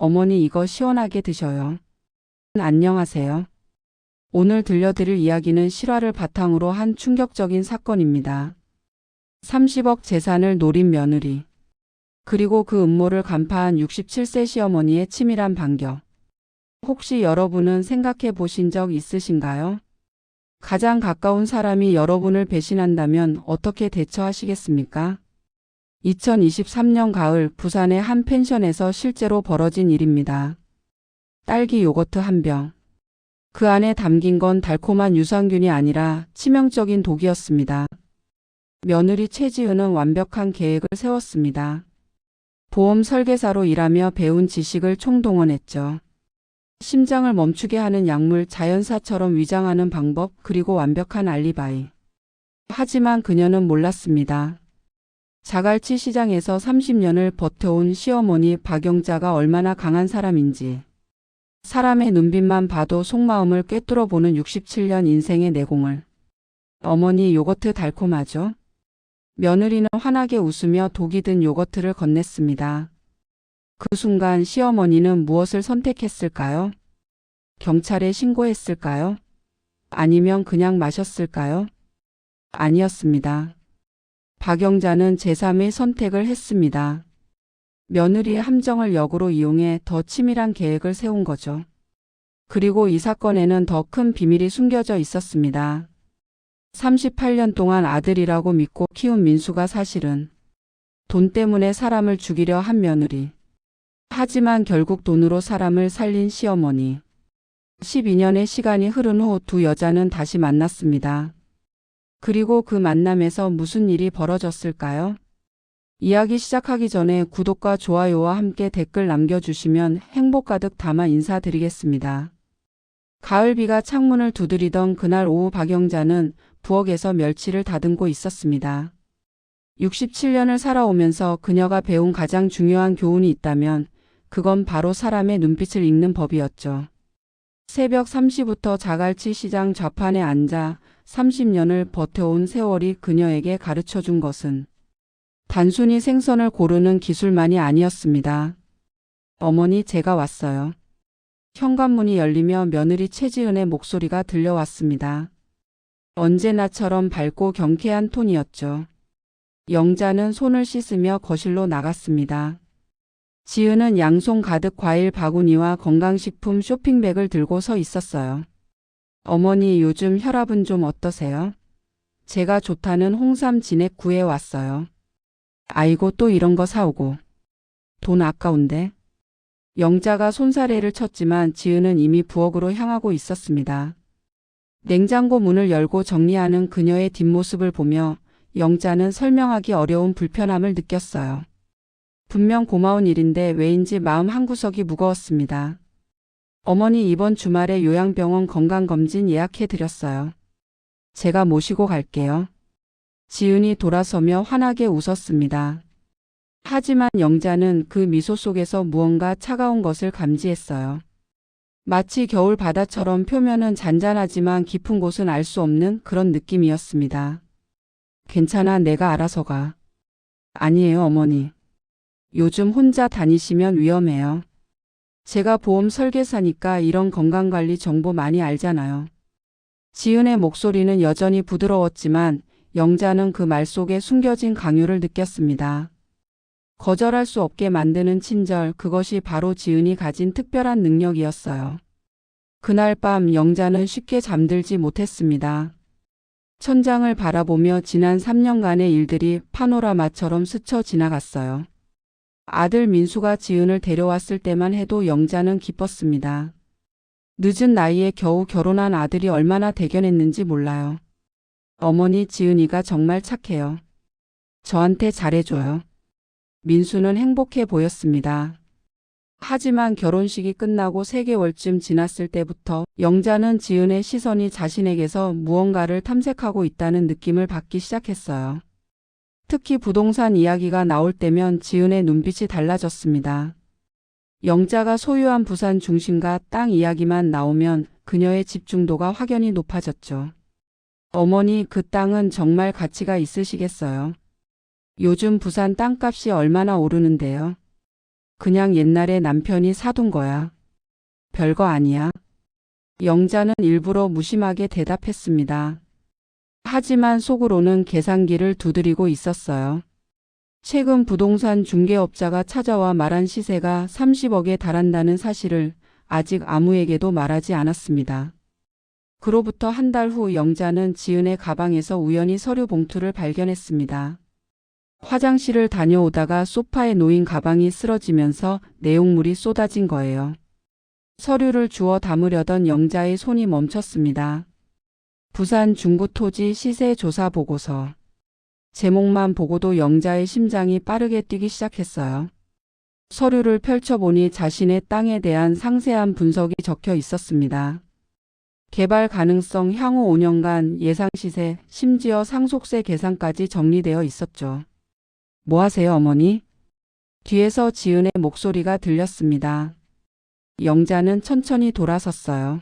어머니 이거 시원하게 드셔요. 안녕하세요. 오늘 들려드릴 이야기는 실화를 바탕으로 한 충격적인 사건입니다. 30억 재산을 노린 며느리. 그리고 그 음모를 간파한 67세 시어머니의 치밀한 반격. 혹시 여러분은 생각해 보신 적 있으신가요? 가장 가까운 사람이 여러분을 배신한다면 어떻게 대처하시겠습니까? 2023년 가을 부산의 한 펜션에서 실제로 벌어진 일입니다. 딸기 요거트 한 병. 그 안에 담긴 건 달콤한 유산균이 아니라 치명적인 독이었습니다. 며느리 최지은은 완벽한 계획을 세웠습니다. 보험 설계사로 일하며 배운 지식을 총동원했죠. 심장을 멈추게 하는 약물 자연사처럼 위장하는 방법 그리고 완벽한 알리바이. 하지만 그녀는 몰랐습니다. 자갈치 시장에서 30년을 버텨온 시어머니 박영자가 얼마나 강한 사람인지. 사람의 눈빛만 봐도 속마음을 꿰뚫어 보는 67년 인생의 내공을. 어머니 요거트 달콤하죠? 며느리는 환하게 웃으며 독이 든 요거트를 건넸습니다. 그 순간 시어머니는 무엇을 선택했을까요? 경찰에 신고했을까요? 아니면 그냥 마셨을까요? 아니었습니다. 박영자는 제3의 선택을 했습니다. 며느리의 함정을 역으로 이용해 더 치밀한 계획을 세운 거죠. 그리고 이 사건에는 더 큰 비밀이 숨겨져 있었습니다. 38년 동안 아들이라고 믿고 키운 민수가 사실은 돈 때문에 사람을 죽이려 한 며느리. 하지만 결국 돈으로 사람을 살린 시어머니. 12년의 시간이 흐른 후 두 여자는 다시 만났습니다. 그리고 그 만남에서 무슨 일이 벌어졌을까요? 이야기 시작하기 전에 구독과 좋아요와 함께 댓글 남겨주시면 행복 가득 담아 인사드리겠습니다. 가을비가 창문을 두드리던 그날 오후 박영자는 부엌에서 멸치를 다듬고 있었습니다. 67년을 살아오면서 그녀가 배운 가장 중요한 교훈이 있다면 그건 바로 사람의 눈빛을 읽는 법이었죠. 새벽 3시부터 자갈치 시장 좌판에 앉아 30년을 버텨온 세월이 그녀에게 가르쳐준 것은 단순히 생선을 고르는 기술만이 아니었습니다. 어머니 제가 왔어요. 현관문이 열리며 며느리 최지은의 목소리가 들려왔습니다. 언제나처럼 밝고 경쾌한 톤이었죠. 영자는 손을 씻으며 거실로 나갔습니다. 지은은 양손 가득 과일 바구니와 건강식품 쇼핑백을 들고 서 있었어요. 어머니 요즘 혈압은 좀 어떠세요? 제가 좋다는 홍삼 진액 구해 왔어요. 아이고 또 이런 거 사오고. 돈 아까운데. 영자가 손사래를 쳤지만 지은은 이미 부엌으로 향하고 있었습니다. 냉장고 문을 열고 정리하는 그녀의 뒷모습을 보며 영자는 설명하기 어려운 불편함을 느꼈어요. 분명 고마운 일인데 왜인지 마음 한구석이 무거웠습니다. 어머니 이번 주말에 요양병원 건강검진 예약해드렸어요. 제가 모시고 갈게요. 지은이 돌아서며 환하게 웃었습니다. 하지만 영자는 그 미소 속에서 무언가 차가운 것을 감지했어요. 마치 겨울 바다처럼 표면은 잔잔하지만 깊은 곳은 알 수 없는 그런 느낌이었습니다. 괜찮아 내가 알아서 가. 아니에요 어머니. 요즘 혼자 다니시면 위험해요. 제가 보험 설계사니까 이런 건강관리 정보 많이 알잖아요. 지은의 목소리는 여전히 부드러웠지만 영자는 그 말 속에 숨겨진 강요를 느꼈습니다. 거절할 수 없게 만드는 친절, 그것이 바로 지은이 가진 특별한 능력이었어요. 그날 밤 영자는 쉽게 잠들지 못했습니다. 천장을 바라보며 지난 3년간의 일들이 파노라마처럼 스쳐 지나갔어요. 아들 민수가 지은을 데려왔을 때만 해도 영자는 기뻤습니다. 늦은 나이에 겨우 결혼한 아들이 얼마나 대견했는지 몰라요. 어머니 지은이가 정말 착해요. 저한테 잘해줘요. 민수는 행복해 보였습니다. 하지만 결혼식이 끝나고 3개월쯤 지났을 때부터 영자는 지은의 시선이 자신에게서 무언가를 탐색하고 있다는 느낌을 받기 시작했어요. 특히 부동산 이야기가 나올 때면 지은의 눈빛이 달라졌습니다. 영자가 소유한 부산 중심가 땅 이야기만 나오면 그녀의 집중도가 확연히 높아졌죠. 어머니 그 땅은 정말 가치가 있으시겠어요? 요즘 부산 땅값이 얼마나 오르는데요? 그냥 옛날에 남편이 사둔 거야. 별거 아니야. 영자는 일부러 무심하게 대답했습니다. 하지만 속으로는 계산기를 두드리고 있었어요. 최근 부동산 중개업자가 찾아와 말한 시세가 30억에 달한다는 사실을 아직 아무에게도 말하지 않았습니다. 그로부터 한 달 후 영자는 지은의 가방에서 우연히 서류 봉투를 발견했습니다. 화장실을 다녀오다가 소파에 놓인 가방이 쓰러지면서 내용물이 쏟아진 거예요. 서류를 주워 담으려던 영자의 손이 멈췄습니다. 부산 중구토지 시세조사 보고서. 제목만 보고도 영자의 심장이 빠르게 뛰기 시작했어요. 서류를 펼쳐보니 자신의 땅에 대한 상세한 분석이 적혀 있었습니다. 개발 가능성 향후 5년간 예상 시세, 심지어 상속세 계산까지 정리되어 있었죠. 뭐 하세요, 어머니? 뒤에서 지은의 목소리가 들렸습니다. 영자는 천천히 돌아섰어요.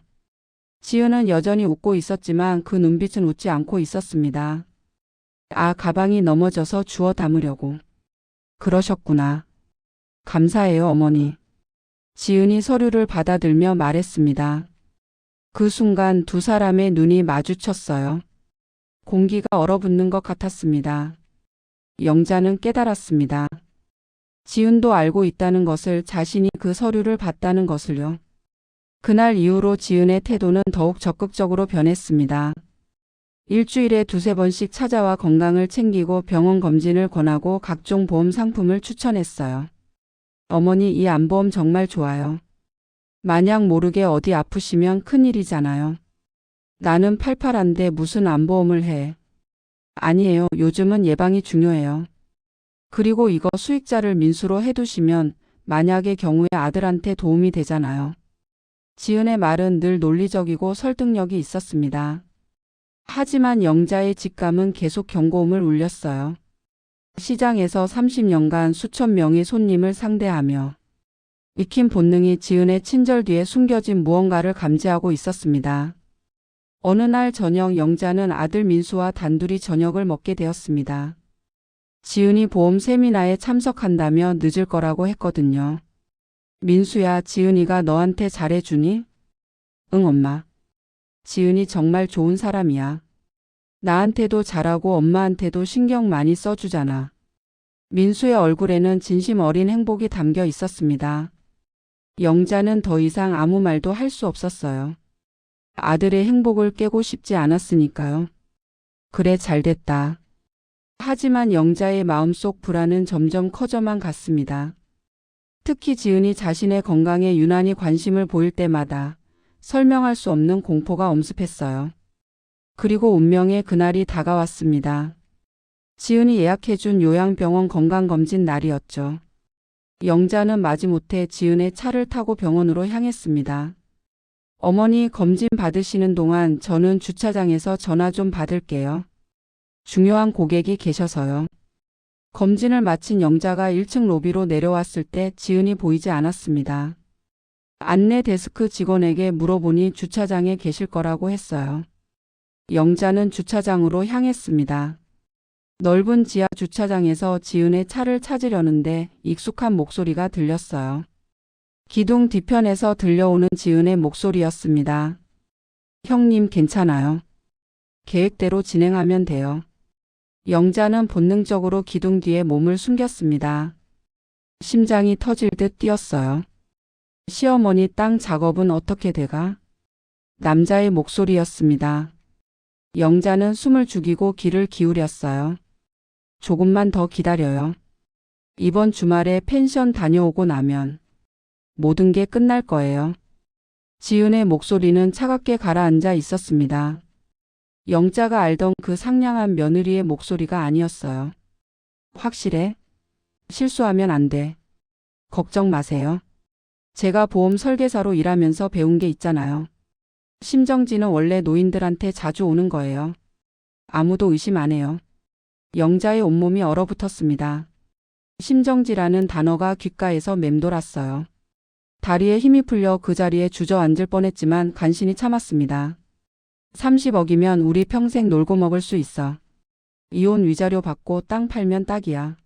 지은은 여전히 웃고 있었지만 그 눈빛은 웃지 않고 있었습니다. 가방이 넘어져서 주워 담으려고. 그러셨구나. 감사해요, 어머니. 지은이 서류를 받아들며 말했습니다. 그 순간 두 사람의 눈이 마주쳤어요. 공기가 얼어붙는 것 같았습니다. 영자는 깨달았습니다. 지은도 알고 있다는 것을, 자신이 그 서류를 봤다는 것을요. 그날 이후로 지은의 태도는 더욱 적극적으로 변했습니다. 일주일에 2~3번씩 찾아와 건강을 챙기고 병원 검진을 권하고 각종 보험 상품을 추천했어요. 어머니, 이 안보험 정말 좋아요. 만약 모르게 어디 아프시면 큰일이잖아요. 나는 팔팔한데 무슨 안보험을 해. 아니에요. 요즘은 예방이 중요해요. 그리고 이거 수익자를 민수로 해두시면 만약의 경우에 아들한테 도움이 되잖아요. 지은의 말은 늘 논리적이고 설득력이 있었습니다. 하지만 영자의 직감은 계속 경고음을 울렸어요. 시장에서 30년간 수천 명의 손님을 상대하며 익힌 본능이 지은의 친절 뒤에 숨겨진 무언가를 감지하고 있었습니다. 어느 날 저녁 영자는 아들 민수와 단둘이 저녁을 먹게 되었습니다. 지은이 보험 세미나에 참석한다며 늦을 거라고 했거든요. 민수야, 지은이가 너한테 잘해주니? 응, 엄마. 지은이 정말 좋은 사람이야. 나한테도 잘하고 엄마한테도 신경 많이 써주잖아. 민수의 얼굴에는 진심 어린 행복이 담겨 있었습니다. 영자는 더 이상 아무 말도 할 수 없었어요. 아들의 행복을 깨고 싶지 않았으니까요. 그래, 잘됐다. 하지만 영자의 마음속 불안은 점점 커져만 갔습니다. 특히 지은이 자신의 건강에 유난히 관심을 보일 때마다 설명할 수 없는 공포가 엄습했어요. 그리고 운명의 그날이 다가왔습니다. 지은이 예약해준 요양병원 건강검진 날이었죠. 영자는 마지못해 지은의 차를 타고 병원으로 향했습니다. 어머니, 검진 받으시는 동안 저는 주차장에서 전화 좀 받을게요. 중요한 고객이 계셔서요. 검진을 마친 영자가 1층 로비로 내려왔을 때 지은이 보이지 않았습니다. 안내 데스크 직원에게 물어보니 주차장에 계실 거라고 했어요. 영자는 주차장으로 향했습니다. 넓은 지하 주차장에서 지은의 차를 찾으려는데 익숙한 목소리가 들렸어요. 기둥 뒤편에서 들려오는 지은의 목소리였습니다. 형님, 괜찮아요. 계획대로 진행하면 돼요. 영자는 본능적으로 기둥 뒤에 몸을 숨겼습니다. 심장이 터질 듯 뛰었어요. 시어머니, 땅 작업은 어떻게 돼가? 남자의 목소리였습니다. 영자는 숨을 죽이고 귀를 기울였어요. 조금만 더 기다려요. 이번 주말에 펜션 다녀오고 나면 모든 게 끝날 거예요. 지은의 목소리는 차갑게 가라앉아 있었습니다. 영자가 알던 그 상냥한 며느리의 목소리가 아니었어요. 확실해? 실수하면 안 돼. 걱정 마세요. 제가 보험 설계사로 일하면서 배운 게 있잖아요. 심정지는 원래 노인들한테 자주 오는 거예요. 아무도 의심 안 해요. 영자의 온몸이 얼어붙었습니다. 심정지라는 단어가 귓가에서 맴돌았어요. 다리에 힘이 풀려 그 자리에 주저앉을 뻔했지만 간신히 참았습니다. 30억이면 우리 평생 놀고 먹을 수 있어. 이혼 위자료 받고 땅 팔면 딱이야.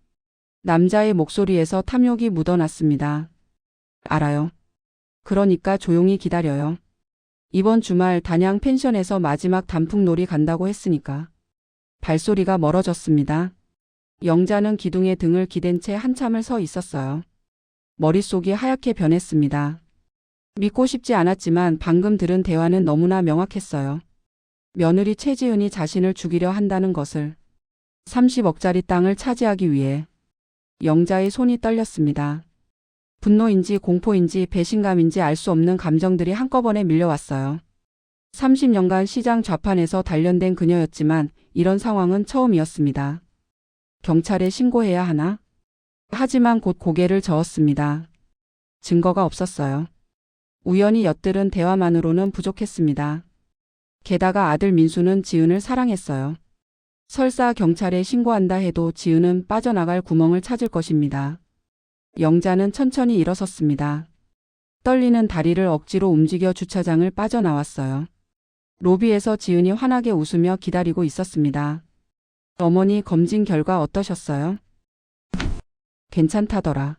남자의 목소리에서 탐욕이 묻어났습니다. 알아요. 그러니까 조용히 기다려요. 이번 주말 단양 펜션에서 마지막 단풍놀이 간다고 했으니까. 발소리가 멀어졌습니다. 영자는 기둥에 등을 기댄 채 한참을 서 있었어요. 머릿속이 하얗게 변했습니다. 믿고 싶지 않았지만 방금 들은 대화는 너무나 명확했어요. 며느리 최지은이 자신을 죽이려 한다는 것을. 30억짜리 땅을 차지하기 위해. 영자의 손이 떨렸습니다. 분노인지 공포인지 배신감인지 알 수 없는 감정들이 한꺼번에 밀려왔어요. 30년간 시장 좌판에서 단련된 그녀였지만 이런 상황은 처음이었습니다. 경찰에 신고해야 하나? 하지만 곧 고개를 저었습니다. 증거가 없었어요. 우연히 엿들은 대화만으로는 부족했습니다. 게다가 아들 민수는 지은을 사랑했어요. 설사 경찰에 신고한다 해도 지은은 빠져나갈 구멍을 찾을 것입니다. 영자는 천천히 일어섰습니다. 떨리는 다리를 억지로 움직여 주차장을 빠져나왔어요. 로비에서 지은이 환하게 웃으며 기다리고 있었습니다. 어머니 검진 결과 어떠셨어요? 괜찮다더라.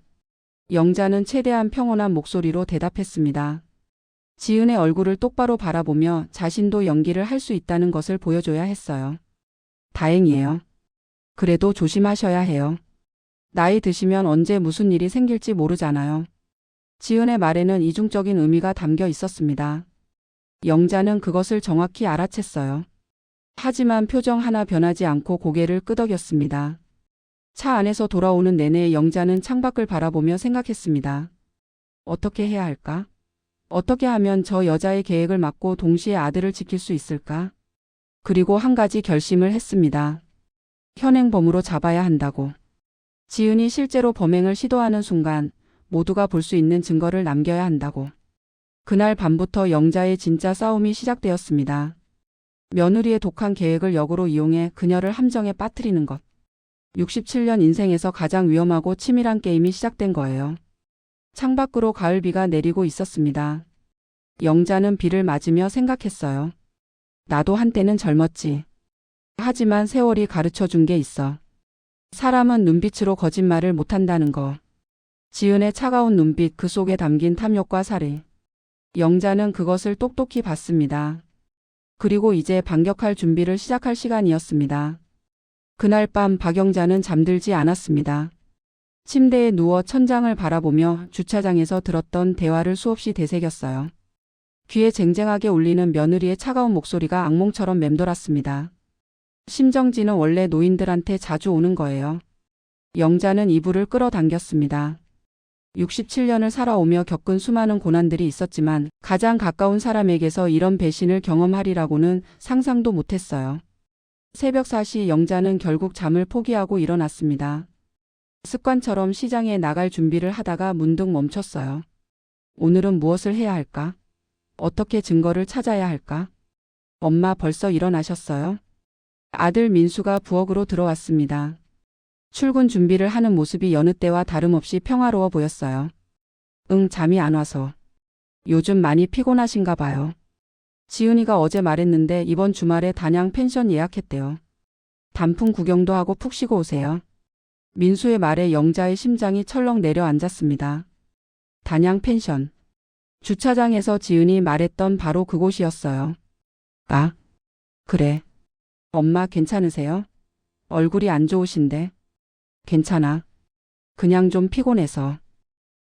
영자는 최대한 평온한 목소리로 대답했습니다. 지은의 얼굴을 똑바로 바라보며 자신도 연기를 할 수 있다는 것을 보여줘야 했어요. 다행이에요. 그래도 조심하셔야 해요. 나이 드시면 언제 무슨 일이 생길지 모르잖아요. 지은의 말에는 이중적인 의미가 담겨 있었습니다. 영자는 그것을 정확히 알아챘어요. 하지만 표정 하나 변하지 않고 고개를 끄덕였습니다. 차 안에서 돌아오는 내내 영자는 창밖을 바라보며 생각했습니다. 어떻게 해야 할까? 어떻게 하면 저 여자의 계획을 막고 동시에 아들을 지킬 수 있을까? 그리고 한 가지 결심을 했습니다. 현행범으로 잡아야 한다고. 지은이 실제로 범행을 시도하는 순간 모두가 볼 수 있는 증거를 남겨야 한다고. 그날 밤부터 영자의 진짜 싸움이 시작되었습니다. 며느리의 독한 계획을 역으로 이용해 그녀를 함정에 빠뜨리는 것. 67년 인생에서 가장 위험하고 치밀한 게임이 시작된 거예요. 창밖으로 가을비가 내리고 있었습니다. 영자는 비를 맞으며 생각했어요. 나도 한때는 젊었지. 하지만 세월이 가르쳐 준 게 있어. 사람은 눈빛으로 거짓말을 못한다는 거. 지은의 차가운 눈빛, 그 속에 담긴 탐욕과 살해. 영자는 그것을 똑똑히 봤습니다. 그리고 이제 반격할 준비를 시작할 시간이었습니다. 그날 밤 박영자는 잠들지 않았습니다. 침대에 누워 천장을 바라보며 주차장에서 들었던 대화를 수없이 되새겼어요. 귀에 쟁쟁하게 울리는 며느리의 차가운 목소리가 악몽처럼 맴돌았습니다. 심정지는 원래 노인들한테 자주 오는 거예요. 영자는 이불을 끌어당겼습니다. 67년을 살아오며 겪은 수많은 고난들이 있었지만 가장 가까운 사람에게서 이런 배신을 경험하리라고는 상상도 못했어요. 새벽 4시 영자는 결국 잠을 포기하고 일어났습니다. 습관처럼 시장에 나갈 준비를 하다가 문득 멈췄어요. 오늘은 무엇을 해야 할까? 어떻게 증거를 찾아야 할까? 엄마 벌써 일어나셨어요? 아들 민수가 부엌으로 들어왔습니다. 출근 준비를 하는 모습이 여느 때와 다름없이 평화로워 보였어요. 잠이 안 와서. 요즘 많이 피곤하신가 봐요. 지은이가 어제 말했는데 이번 주말에 단양 펜션 예약했대요. 단풍 구경도 하고 푹 쉬고 오세요. 민수의 말에 영자의 심장이 철렁 내려앉았습니다. 단양 펜션. 주차장에서 지은이 말했던 바로 그곳이었어요. 아, 그래. 엄마 괜찮으세요? 얼굴이 안 좋으신데. 괜찮아. 그냥 좀 피곤해서.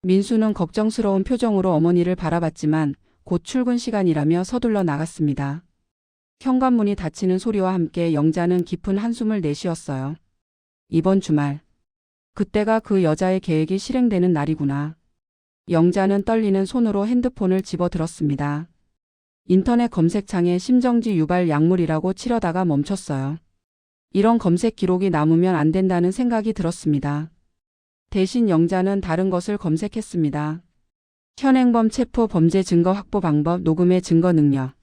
민수는 걱정스러운 표정으로 어머니를 바라봤지만 곧 출근 시간이라며 서둘러 나갔습니다. 현관문이 닫히는 소리와 함께 영자는 깊은 한숨을 내쉬었어요. 이번 주말. 그때가 그 여자의 계획이 실행되는 날이구나. 영자는 떨리는 손으로 핸드폰을 집어들었습니다. 인터넷 검색창에 심정지 유발 약물이라고 치려다가 멈췄어요. 이런 검색 기록이 남으면 안 된다는 생각이 들었습니다. 대신 영자는 다른 것을 검색했습니다. 현행범 체포, 범죄 증거 확보 방법, 녹음의 증거 능력.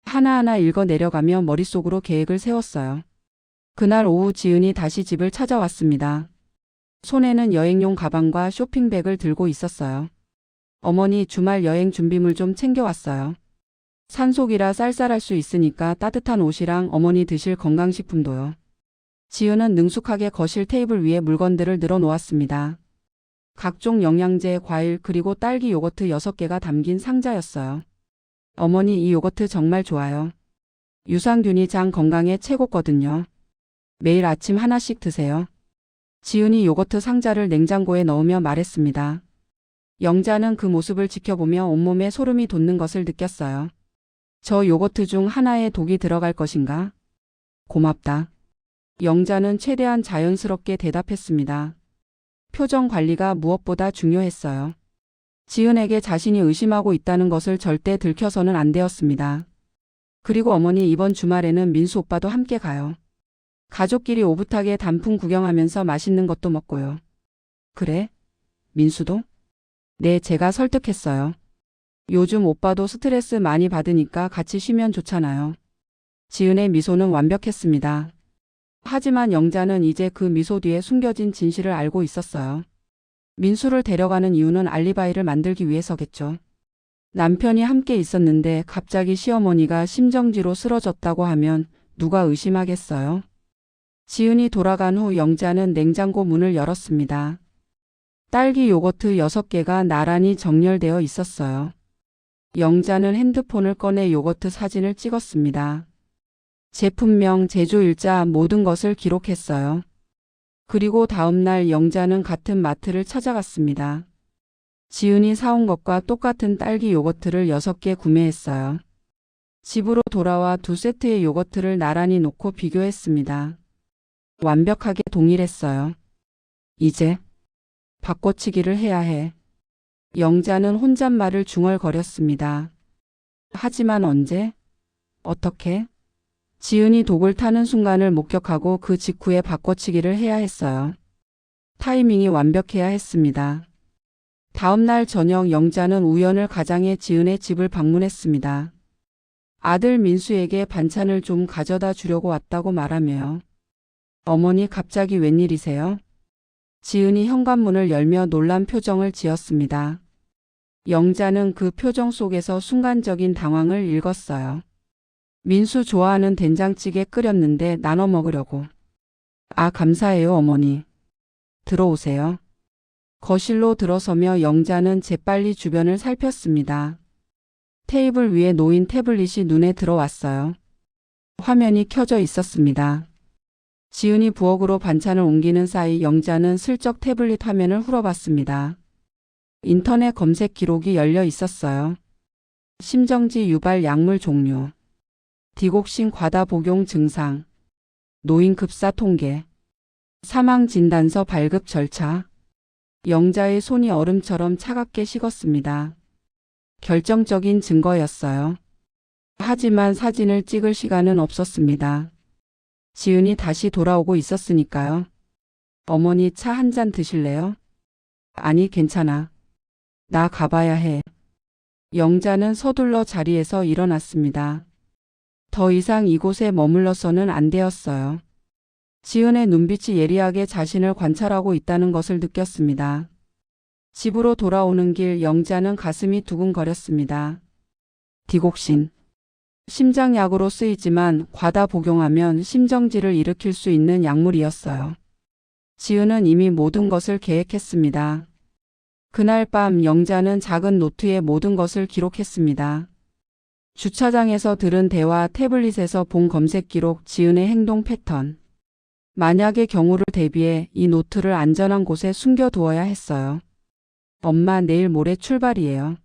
하나하나 읽어 내려가며 머릿속으로 계획을 세웠어요. 그날 오후 지은이 다시 집을 찾아왔습니다. 손에는 여행용 가방과 쇼핑백을 들고 있었어요. 어머니, 주말 여행 준비물 좀 챙겨왔어요. 산속이라 쌀쌀할 수 있으니까 따뜻한 옷이랑 어머니 드실 건강식품도요. 지은은 능숙하게 거실 테이블 위에 물건들을 늘어놓았습니다. 각종 영양제, 과일, 그리고 딸기 요거트 6개가 담긴 상자였어요. 어머니, 이 요거트 정말 좋아요. 유산균이 장 건강에 최고거든요. 매일 아침 하나씩 드세요. 지은이 요거트 상자를 냉장고에 넣으며 말했습니다. 영자는 그 모습을 지켜보며 온몸에 소름이 돋는 것을 느꼈어요. 저 요거트 중 하나에 독이 들어갈 것인가? 고맙다. 영자는 최대한 자연스럽게 대답했습니다. 표정 관리가 무엇보다 중요했어요. 지은에게 자신이 의심하고 있다는 것을 절대 들켜서는 안 되었습니다. 그리고 어머니, 이번 주말에는 민수 오빠도 함께 가요. 가족끼리 오붓하게 단풍 구경하면서 맛있는 것도 먹고요. 그래? 민수도? 네, 제가 설득했어요. 요즘 오빠도 스트레스 많이 받으니까 같이 쉬면 좋잖아요. 지은의 미소는 완벽했습니다. 하지만 영자는 이제 그 미소 뒤에 숨겨진 진실을 알고 있었어요. 민수를 데려가는 이유는 알리바이를 만들기 위해서겠죠. 남편이 함께 있었는데 갑자기 시어머니가 심정지로 쓰러졌다고 하면 누가 의심하겠어요? 지은이 돌아간 후 영자는 냉장고 문을 열었습니다. 딸기 요거트 6개가 나란히 정렬되어 있었어요. 영자는 핸드폰을 꺼내 요거트 사진을 찍었습니다. 제품명, 제조일자, 모든 것을 기록했어요. 그리고 다음날 영자는 같은 마트를 찾아갔습니다. 지은이 사온 것과 똑같은 딸기 요거트를 6개 구매했어요. 집으로 돌아와 2세트의 요거트를 나란히 놓고 비교했습니다. 완벽하게 동일했어요. 이제 바꿔치기를 해야 해. 영자는 혼잣말을 중얼거렸습니다. 하지만 언제? 어떻게? 지은이 독을 타는 순간을 목격하고 그 직후에 바꿔치기를 해야 했어요. 타이밍이 완벽해야 했습니다. 다음 날 저녁 영자는 우연을 가장해 지은의 집을 방문했습니다. 아들 민수에게 반찬을 좀 가져다 주려고 왔다고 말하며 어머니, 갑자기 웬일이세요? 지은이 현관문을 열며 놀란 표정을 지었습니다. 영자는 그 표정 속에서 순간적인 당황을 읽었어요. 민수 좋아하는 된장찌개 끓였는데 나눠 먹으려고. 아, 감사해요, 어머니. 들어오세요. 거실로 들어서며 영자는 재빨리 주변을 살폈습니다. 테이블 위에 놓인 태블릿이 눈에 들어왔어요. 화면이 켜져 있었습니다. 지은이 부엌으로 반찬을 옮기는 사이 영자는 슬쩍 태블릿 화면을 훑어봤습니다. 인터넷 검색 기록이 열려 있었어요. 심정지 유발 약물 종류, 디곡신 과다 복용 증상, 노인 급사 통계, 사망 진단서 발급 절차. 영자의 손이 얼음처럼 차갑게 식었습니다. 결정적인 증거였어요. 하지만 사진을 찍을 시간은 없었습니다. 지은이 다시 돌아오고 있었으니까요. 어머니, 차 한 잔 드실래요? 아니, 괜찮아. 나 가봐야 해. 영자는 서둘러 자리에서 일어났습니다. 더 이상 이곳에 머물러서는 안 되었어요. 지은의 눈빛이 예리하게 자신을 관찰하고 있다는 것을 느꼈습니다. 집으로 돌아오는 길 영자는 가슴이 두근거렸습니다. 디곡신. 심장약으로 쓰이지만 과다 복용하면 심정지를 일으킬 수 있는 약물이었어요. 지은은 이미 모든 것을 계획했습니다. 그날 밤 영자는 작은 노트에 모든 것을 기록했습니다. 주차장에서 들은 대화, 태블릿에서 본 검색 기록, 지은의 행동 패턴. 만약의 경우를 대비해 이 노트를 안전한 곳에 숨겨두어야 했어요. 엄마, 내일 모레 출발이에요.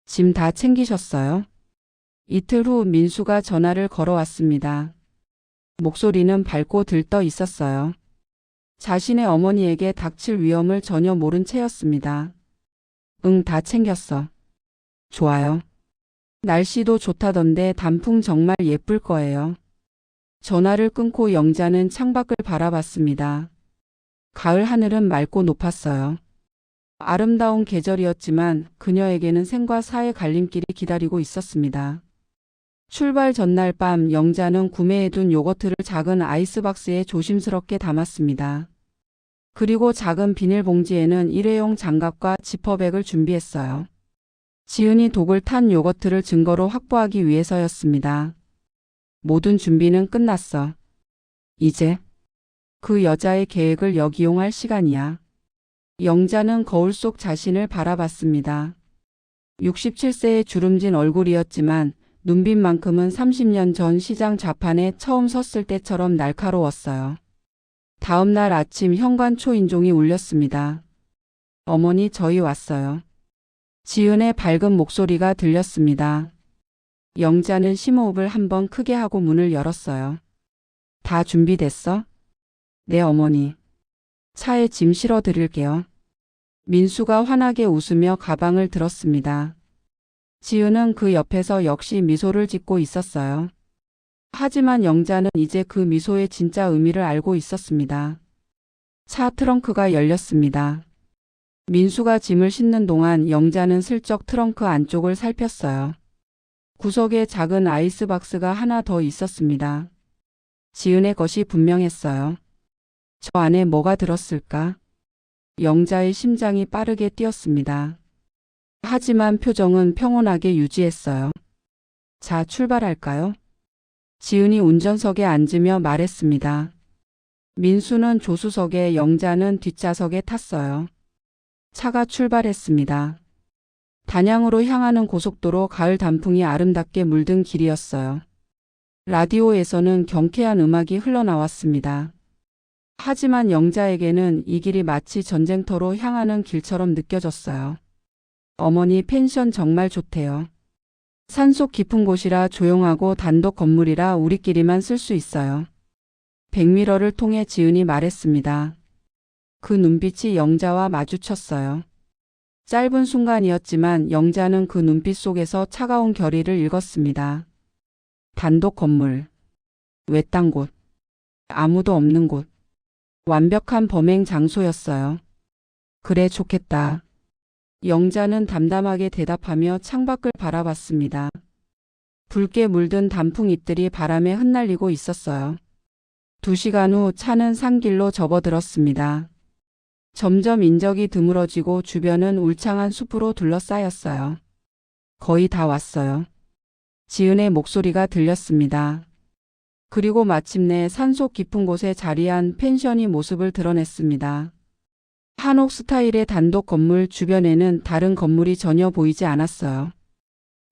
짐 다 챙기셨어요? 이틀 후 민수가 전화를 걸어왔습니다. 목소리는 밝고 들떠 있었어요. 자신의 어머니에게 닥칠 위험을 전혀 모른 채였습니다. 응, 다 챙겼어. 좋아요. 날씨도 좋다던데 단풍 정말 예쁠 거예요. 전화를 끊고 영자는 창밖을 바라봤습니다. 가을 하늘은 맑고 높았어요. 아름다운 계절이었지만 그녀에게는 생과 사의 갈림길이 기다리고 있었습니다. 출발 전날 밤 영자는 구매해둔 요거트를 작은 아이스박스에 조심스럽게 담았습니다. 그리고 작은 비닐봉지에는 일회용 장갑과 지퍼백을 준비했어요. 지은이 독을 탄 요거트를 증거로 확보하기 위해서였습니다. 모든 준비는 끝났어. 이제 그 여자의 계획을 역이용할 시간이야. 영자는 거울 속 자신을 바라봤습니다. 67세의 주름진 얼굴이었지만 눈빛만큼은 30년 전 시장 좌판에 처음 섰을 때처럼 날카로웠어요. 다음 날 아침 현관 초인종이 울렸습니다. 어머니, 저희 왔어요. 지은의 밝은 목소리가 들렸습니다. 영자는 심호흡을 한번 크게 하고 문을 열었어요. 다 준비됐어? 네, 어머니. 차에 짐 실어 드릴게요. 민수가 환하게 웃으며 가방을 들었습니다. 지은은 그 옆에서 역시 미소를 짓고 있었어요. 하지만 영자는 이제 그 미소의 진짜 의미를 알고 있었습니다. 차 트렁크가 열렸습니다. 민수가 짐을 싣는 동안 영자는 슬쩍 트렁크 안쪽을 살폈어요. 구석에 작은 아이스박스가 하나 더 있었습니다. 지은의 것이 분명했어요. 저 안에 뭐가 들었을까? 영자의 심장이 빠르게 뛰었습니다. 하지만 표정은 평온하게 유지했어요. 자, 출발할까요? 지은이 운전석에 앉으며 말했습니다. 민수는 조수석에, 영자는 뒷좌석에 탔어요. 차가 출발했습니다. 단양으로 향하는 고속도로, 가을 단풍이 아름답게 물든 길이었어요. 라디오에서는 경쾌한 음악이 흘러나왔습니다. 하지만 영자에게는 이 길이 마치 전쟁터로 향하는 길처럼 느껴졌어요. 어머니, 펜션 정말 좋대요. 산속 깊은 곳이라 조용하고 단독 건물이라 우리끼리만 쓸 수 있어요. 백미러를 통해 지은이 말했습니다. 그 눈빛이 영자와 마주쳤어요. 짧은 순간이었지만 영자는 그 눈빛 속에서 차가운 결의를 읽었습니다. 단독 건물. 외딴 곳. 아무도 없는 곳. 완벽한 범행 장소였어요. 그래, 좋겠다. 영자는 담담하게 대답하며 창밖을 바라봤습니다. 붉게 물든 단풍잎들이 바람에 흩날리고 있었어요. 2시간 후 차는 산길로 접어들었습니다. 점점 인적이 드물어지고 주변은 울창한 숲으로 둘러싸였어요. 거의 다 왔어요. 지은의 목소리가 들렸습니다. 그리고 마침내 산속 깊은 곳에 자리한 펜션이 모습을 드러냈습니다. 한옥 스타일의 단독 건물, 주변에는 다른 건물이 전혀 보이지 않았어요.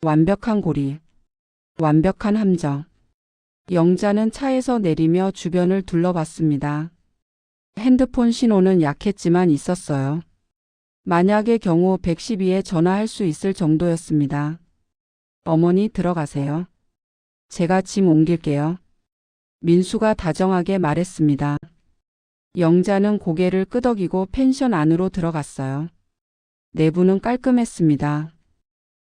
완벽한 고리. 완벽한 함정. 영자는 차에서 내리며 주변을 둘러봤습니다. 핸드폰 신호는 약했지만 있었어요. 만약의 경우 112에 전화할 수 있을 정도였습니다. 어머니, 들어가세요. 제가 짐 옮길게요. 민수가 다정하게 말했습니다. 영자는 고개를 끄덕이고 펜션 안으로 들어갔어요. 내부는 깔끔했습니다.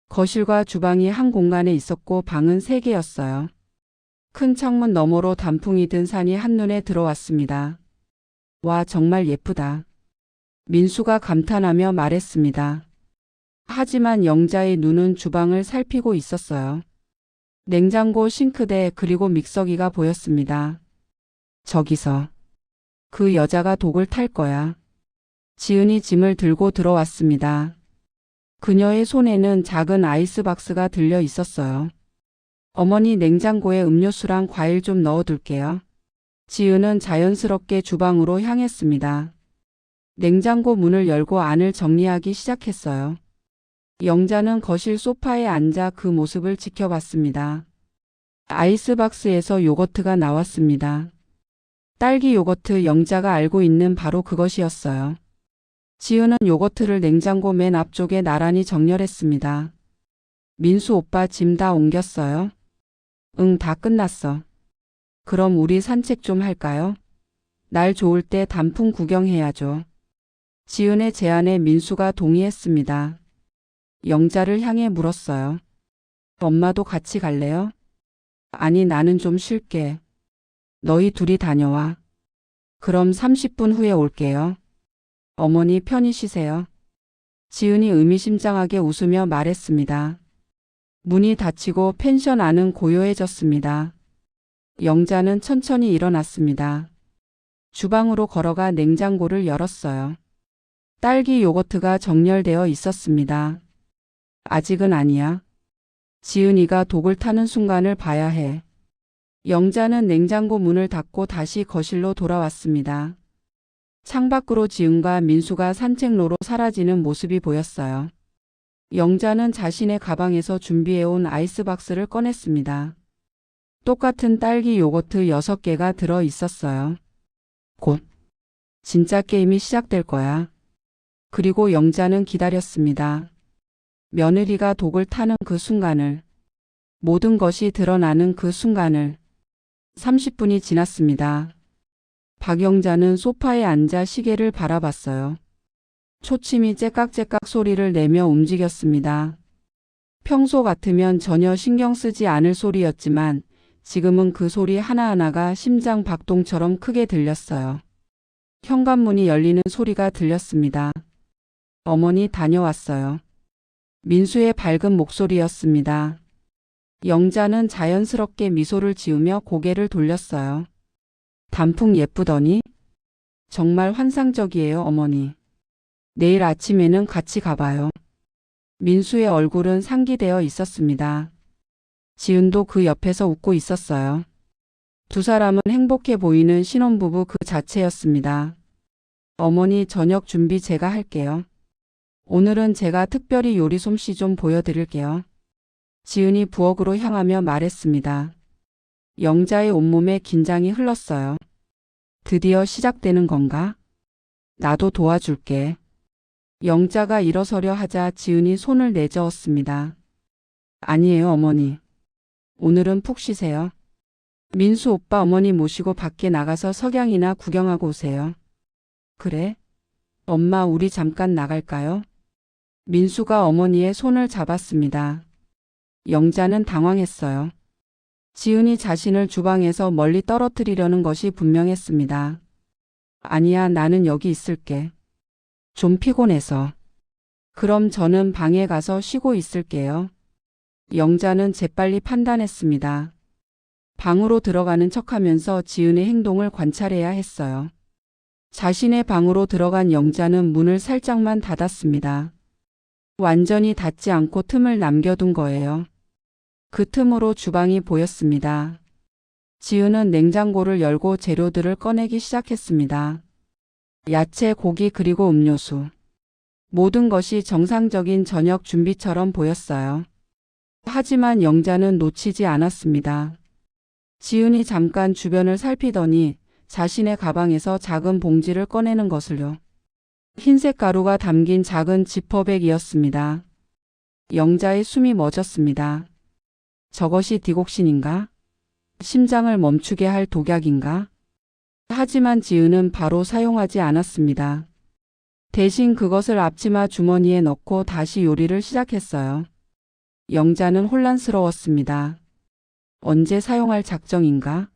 거실과 주방이 한 공간에 있었고 방은 3개였어요. 큰 창문 너머로 단풍이 든 산이 한눈에 들어왔습니다. 와, 정말 예쁘다. 민수가 감탄하며 말했습니다. 하지만 영자의 눈은 주방을 살피고 있었어요. 냉장고, 싱크대, 그리고 믹서기가 보였습니다. 저기서. 그 여자가 독을 탈 거야. 지은이 짐을 들고 들어왔습니다. 그녀의 손에는 작은 아이스박스가 들려 있었어요. 어머니, 냉장고에 음료수랑 과일 좀 넣어둘게요. 지은은 자연스럽게 주방으로 향했습니다. 냉장고 문을 열고 안을 정리하기 시작했어요. 영자는 거실 소파에 앉아 그 모습을 지켜봤습니다. 아이스박스에서 요거트가 나왔습니다. 딸기 요거트, 영자가 알고 있는 바로 그것이었어요. 지은은 요거트를 냉장고 맨 앞쪽에 나란히 정렬했습니다. 민수 오빠, 짐 다 옮겼어요? 응, 다 끝났어. 그럼 우리 산책 좀 할까요? 날 좋을 때 단풍 구경해야죠. 지은의 제안에 민수가 동의했습니다. 영자를 향해 물었어요. 엄마도 같이 갈래요? 아니, 나는 좀 쉴게. 너희 둘이 다녀와. 그럼 30분 후에 올게요. 어머니, 편히 쉬세요. 지은이 의미심장하게 웃으며 말했습니다. 문이 닫히고 펜션 안은 고요해졌습니다. 영자는 천천히 일어났습니다. 주방으로 걸어가 냉장고를 열었어요. 딸기 요거트가 정렬되어 있었습니다. 아직은 아니야. 지은이가 독을 타는 순간을 봐야 해. 영자는 냉장고 문을 닫고 다시 거실로 돌아왔습니다. 창밖으로 지은과 민수가 산책로로 사라지는 모습이 보였어요. 영자는 자신의 가방에서 준비해온 아이스박스를 꺼냈습니다. 똑같은 딸기 요거트 6개가 들어 있었어요. 곧 진짜 게임이 시작될 거야. 그리고 영자는 기다렸습니다. 며느리가 독을 타는 그 순간을, 모든 것이 드러나는 그 순간을. 30분이 지났습니다. 박영자는 소파에 앉아 시계를 바라봤어요. 초침이 째깍째깍 소리를 내며 움직였습니다. 평소 같으면 전혀 신경 쓰지 않을 소리였지만 지금은 그 소리 하나하나가 심장 박동처럼 크게 들렸어요. 현관문이 열리는 소리가 들렸습니다. 어머니 다녀왔어요. 민수의 밝은 목소리였습니다. 영자는 자연스럽게 미소를 지으며 고개를 돌렸어요. 단풍 예쁘더니? 정말 환상적이에요, 어머니. 내일 아침에는 같이 가봐요. 민수의 얼굴은 상기되어 있었습니다. 지은도 그 옆에서 웃고 있었어요. 두 사람은 행복해 보이는 신혼부부 그 자체였습니다. 어머니 저녁 준비 제가 할게요. 오늘은 제가 특별히 요리 솜씨 좀 보여드릴게요. 지은이 부엌으로 향하며 말했습니다. 영자의 온몸에 긴장이 흘렀어요. 드디어 시작되는 건가? 나도 도와줄게. 영자가 일어서려 하자 지은이 손을 내저었습니다. 아니에요, 어머니. 오늘은 푹 쉬세요. 민수 오빠 어머니 모시고 밖에 나가서 석양이나 구경하고 오세요. 그래? 엄마 우리 잠깐 나갈까요? 민수가 어머니의 손을 잡았습니다. 영자는 당황했어요. 지은이 자신을 주방에서 멀리 떨어뜨리려는 것이 분명했습니다. 아니야, 나는 여기 있을게. 좀 피곤해서. 그럼 저는 방에 가서 쉬고 있을게요. 영자는 재빨리 판단했습니다. 방으로 들어가는 척하면서 지은의 행동을 관찰해야 했어요. 자신의 방으로 들어간 영자는 문을 살짝만 닫았습니다. 완전히 닫지 않고 틈을 남겨둔 거예요. 그 틈으로 주방이 보였습니다. 지은은 냉장고를 열고 재료들을 꺼내기 시작했습니다. 야채, 고기 그리고 음료수. 모든 것이 정상적인 저녁 준비처럼 보였어요. 하지만 영자는 놓치지 않았습니다. 지은이 잠깐 주변을 살피더니 자신의 가방에서 작은 봉지를 꺼내는 것을요. 흰색 가루가 담긴 작은 지퍼백이었습니다. 영자의 숨이 멎었습니다. 저것이 디곡신인가? 심장을 멈추게 할 독약인가? 하지만 지은은 바로 사용하지 않았습니다. 대신 그것을 앞치마 주머니에 넣고 다시 요리를 시작했어요. 영자는 혼란스러웠습니다. 언제 사용할 작정인가?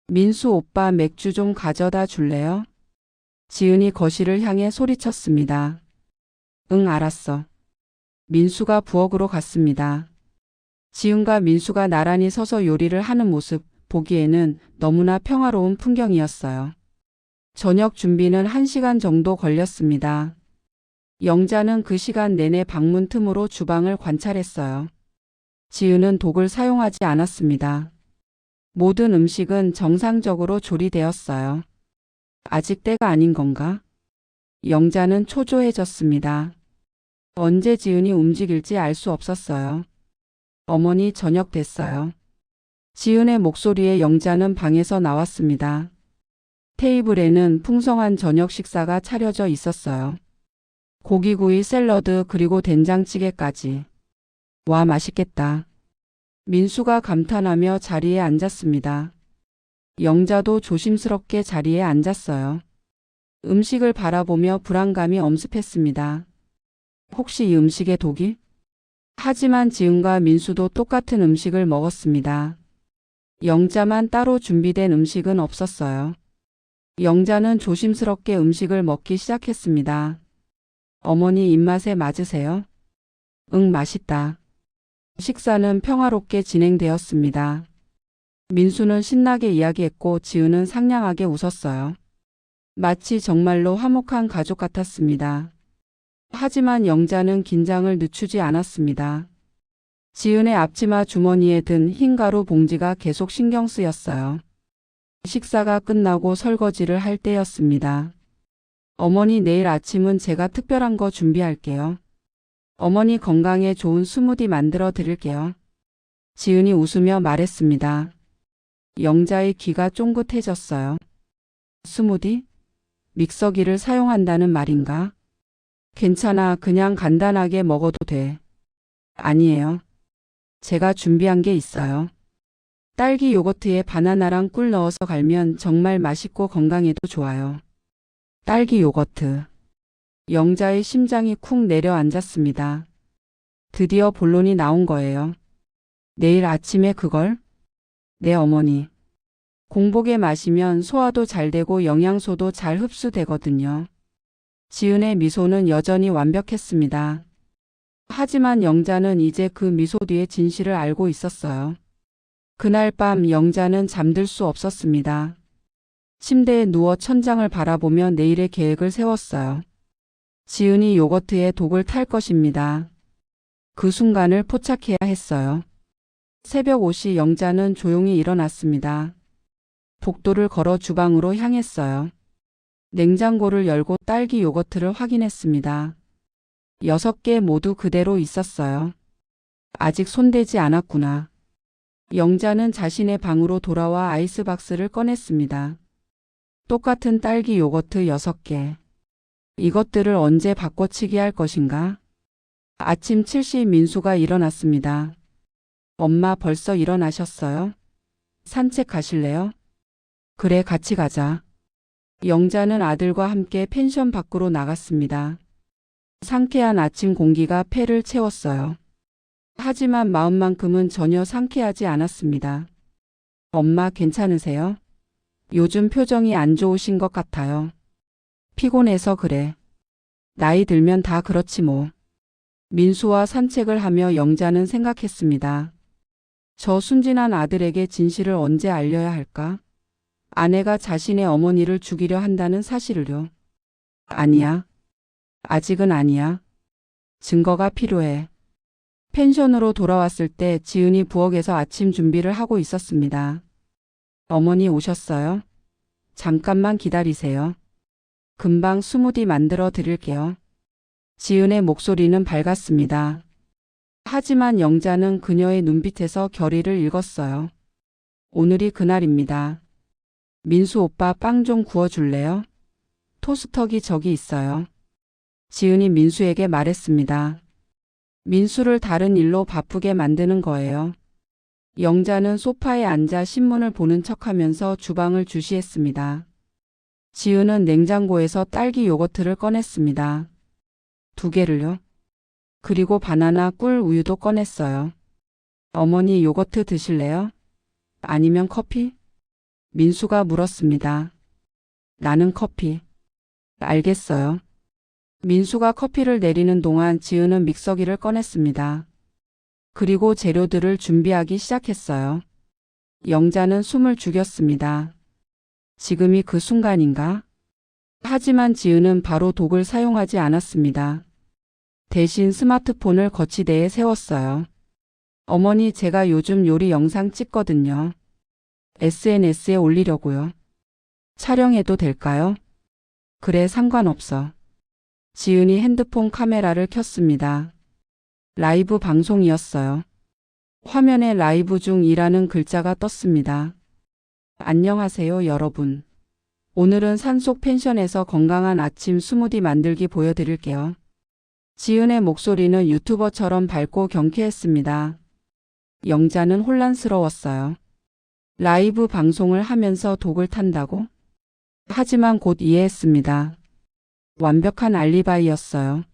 민수 오빠 맥주 좀 가져다 줄래요? 지은이 거실을 향해 소리쳤습니다. 응, 알았어. 민수가 부엌으로 갔습니다. 지은과 민수가 나란히 서서 요리를 하는 모습 보기에는 너무나 평화로운 풍경이었어요. 저녁 준비는 1시간 정도 걸렸습니다. 영자는 그 시간 내내 방문 틈으로 주방을 관찰했어요. 지은은 독을 사용하지 않았습니다. 모든 음식은 정상적으로 조리되었어요. 아직 때가 아닌 건가? 영자는 초조해졌습니다. 언제 지은이 움직일지 알 수 없었어요. 어머니 저녁 됐어요. 지은의 목소리에 영자는 방에서 나왔습니다. 테이블에는 풍성한 저녁 식사가 차려져 있었어요. 고기구이, 샐러드 그리고 된장찌개까지. 와, 맛있겠다. 민수가 감탄하며 자리에 앉았습니다. 영자도 조심스럽게 자리에 앉았어요. 음식을 바라보며 불안감이 엄습했습니다. 혹시 이 음식에 독이? 하지만 지은과 민수도 똑같은 음식을 먹었습니다. 영자만 따로 준비된 음식은 없었어요. 영자는 조심스럽게 음식을 먹기 시작했습니다. 어머니 입맛에 맞으세요? 응, 맛있다. 식사는 평화롭게 진행되었습니다. 민수는 신나게 이야기했고 지은은 상냥하게 웃었어요. 마치 정말로 화목한 가족 같았습니다. 하지만 영자는 긴장을 늦추지 않았습니다. 지은의 앞치마 주머니에 든 흰 가루 봉지가 계속 신경 쓰였어요. 식사가 끝나고 설거지를 할 때였습니다. 어머니, 내일 아침은 제가 특별한 거 준비할게요. 어머니 건강에 좋은 스무디 만들어 드릴게요. 지은이 웃으며 말했습니다. 영자의 귀가 쫑긋해졌어요. 스무디? 믹서기를 사용한다는 말인가? 괜찮아, 그냥 간단하게 먹어도 돼. 아니에요. 제가 준비한 게 있어요. 딸기 요거트에 바나나랑 꿀 넣어서 갈면 정말 맛있고 건강에도 좋아요. 딸기 요거트. 영자의 심장이 쿵 내려앉았습니다. 드디어 본론이 나온 거예요. 내일 아침에 그걸? 네, 어머니. 공복에 마시면 소화도 잘 되고 영양소도 잘 흡수되거든요. 지은의 미소는 여전히 완벽했습니다. 하지만 영자는 이제 그 미소 뒤의 진실을 알고 있었어요. 그날 밤 영자는 잠들 수 없었습니다. 침대에 누워 천장을 바라보며 내일의 계획을 세웠어요. 지은이 요거트에 독을 탈 것입니다. 그 순간을 포착해야 했어요. 새벽 5시 영자는 조용히 일어났습니다. 복도를 걸어 주방으로 향했어요. 냉장고를 열고 딸기 요거트를 확인했습니다. 6개 모두 그대로 있었어요. 아직 손대지 않았구나. 영자는 자신의 방으로 돌아와 아이스박스를 꺼냈습니다. 똑같은 딸기 요거트 6개. 이것들을 언제 바꿔치기 할 것인가? 아침 7시 민수가 일어났습니다. 엄마 벌써 일어나셨어요? 산책 가실래요? 그래, 같이 가자. 영자는 아들과 함께 펜션 밖으로 나갔습니다. 상쾌한 아침 공기가 폐를 채웠어요. 하지만 마음만큼은 전혀 상쾌하지 않았습니다. 엄마 괜찮으세요? 요즘 표정이 안 좋으신 것 같아요. 피곤해서 그래. 나이 들면 다 그렇지 뭐. 민수와 산책을 하며 영자는 생각했습니다. 저 순진한 아들에게 진실을 언제 알려야 할까? 아내가 자신의 어머니를 죽이려 한다는 사실을요. 아니야. 아직은 아니야. 증거가 필요해. 펜션으로 돌아왔을 때 지은이 부엌에서 아침 준비를 하고 있었습니다. 어머니 오셨어요? 잠깐만 기다리세요. 금방 스무디 만들어 드릴게요. 지은의 목소리는 밝았습니다. 하지만 영자는 그녀의 눈빛에서 결의를 읽었어요. 오늘이 그날입니다. 민수 오빠 빵 좀 구워줄래요? 토스터기 저기 있어요. 지은이 민수에게 말했습니다. 민수를 다른 일로 바쁘게 만드는 거예요. 영자는 소파에 앉아 신문을 보는 척하면서 주방을 주시했습니다. 지은은 냉장고에서 딸기 요거트를 꺼냈습니다. 2개를요. 그리고 바나나 꿀 우유도 꺼냈어요. 어머니 요거트 드실래요? 아니면 커피? 민수가 물었습니다. 나는 커피. 알겠어요. 민수가 커피를 내리는 동안 지은은 믹서기를 꺼냈습니다. 그리고 재료들을 준비하기 시작했어요. 영자는 숨을 죽였습니다. 지금이 그 순간인가? 하지만 지은은 바로 독을 사용하지 않았습니다. 대신 스마트폰을 거치대에 세웠어요. 어머니, 제가 요즘 요리 영상 찍거든요. SNS에 올리려고요. 촬영해도 될까요? 그래, 상관없어. 지은이 핸드폰 카메라를 켰습니다. 라이브 방송이었어요. 화면에 라이브 중이라는 글자가 떴습니다. 안녕하세요, 여러분. 오늘은 산속 펜션에서 건강한 아침 스무디 만들기 보여드릴게요. 지은의 목소리는 유튜버처럼 밝고 경쾌했습니다. 영자는 혼란스러웠어요. 라이브 방송을 하면서 독을 탄다고? 하지만 곧 이해했습니다. 완벽한 알리바이였어요.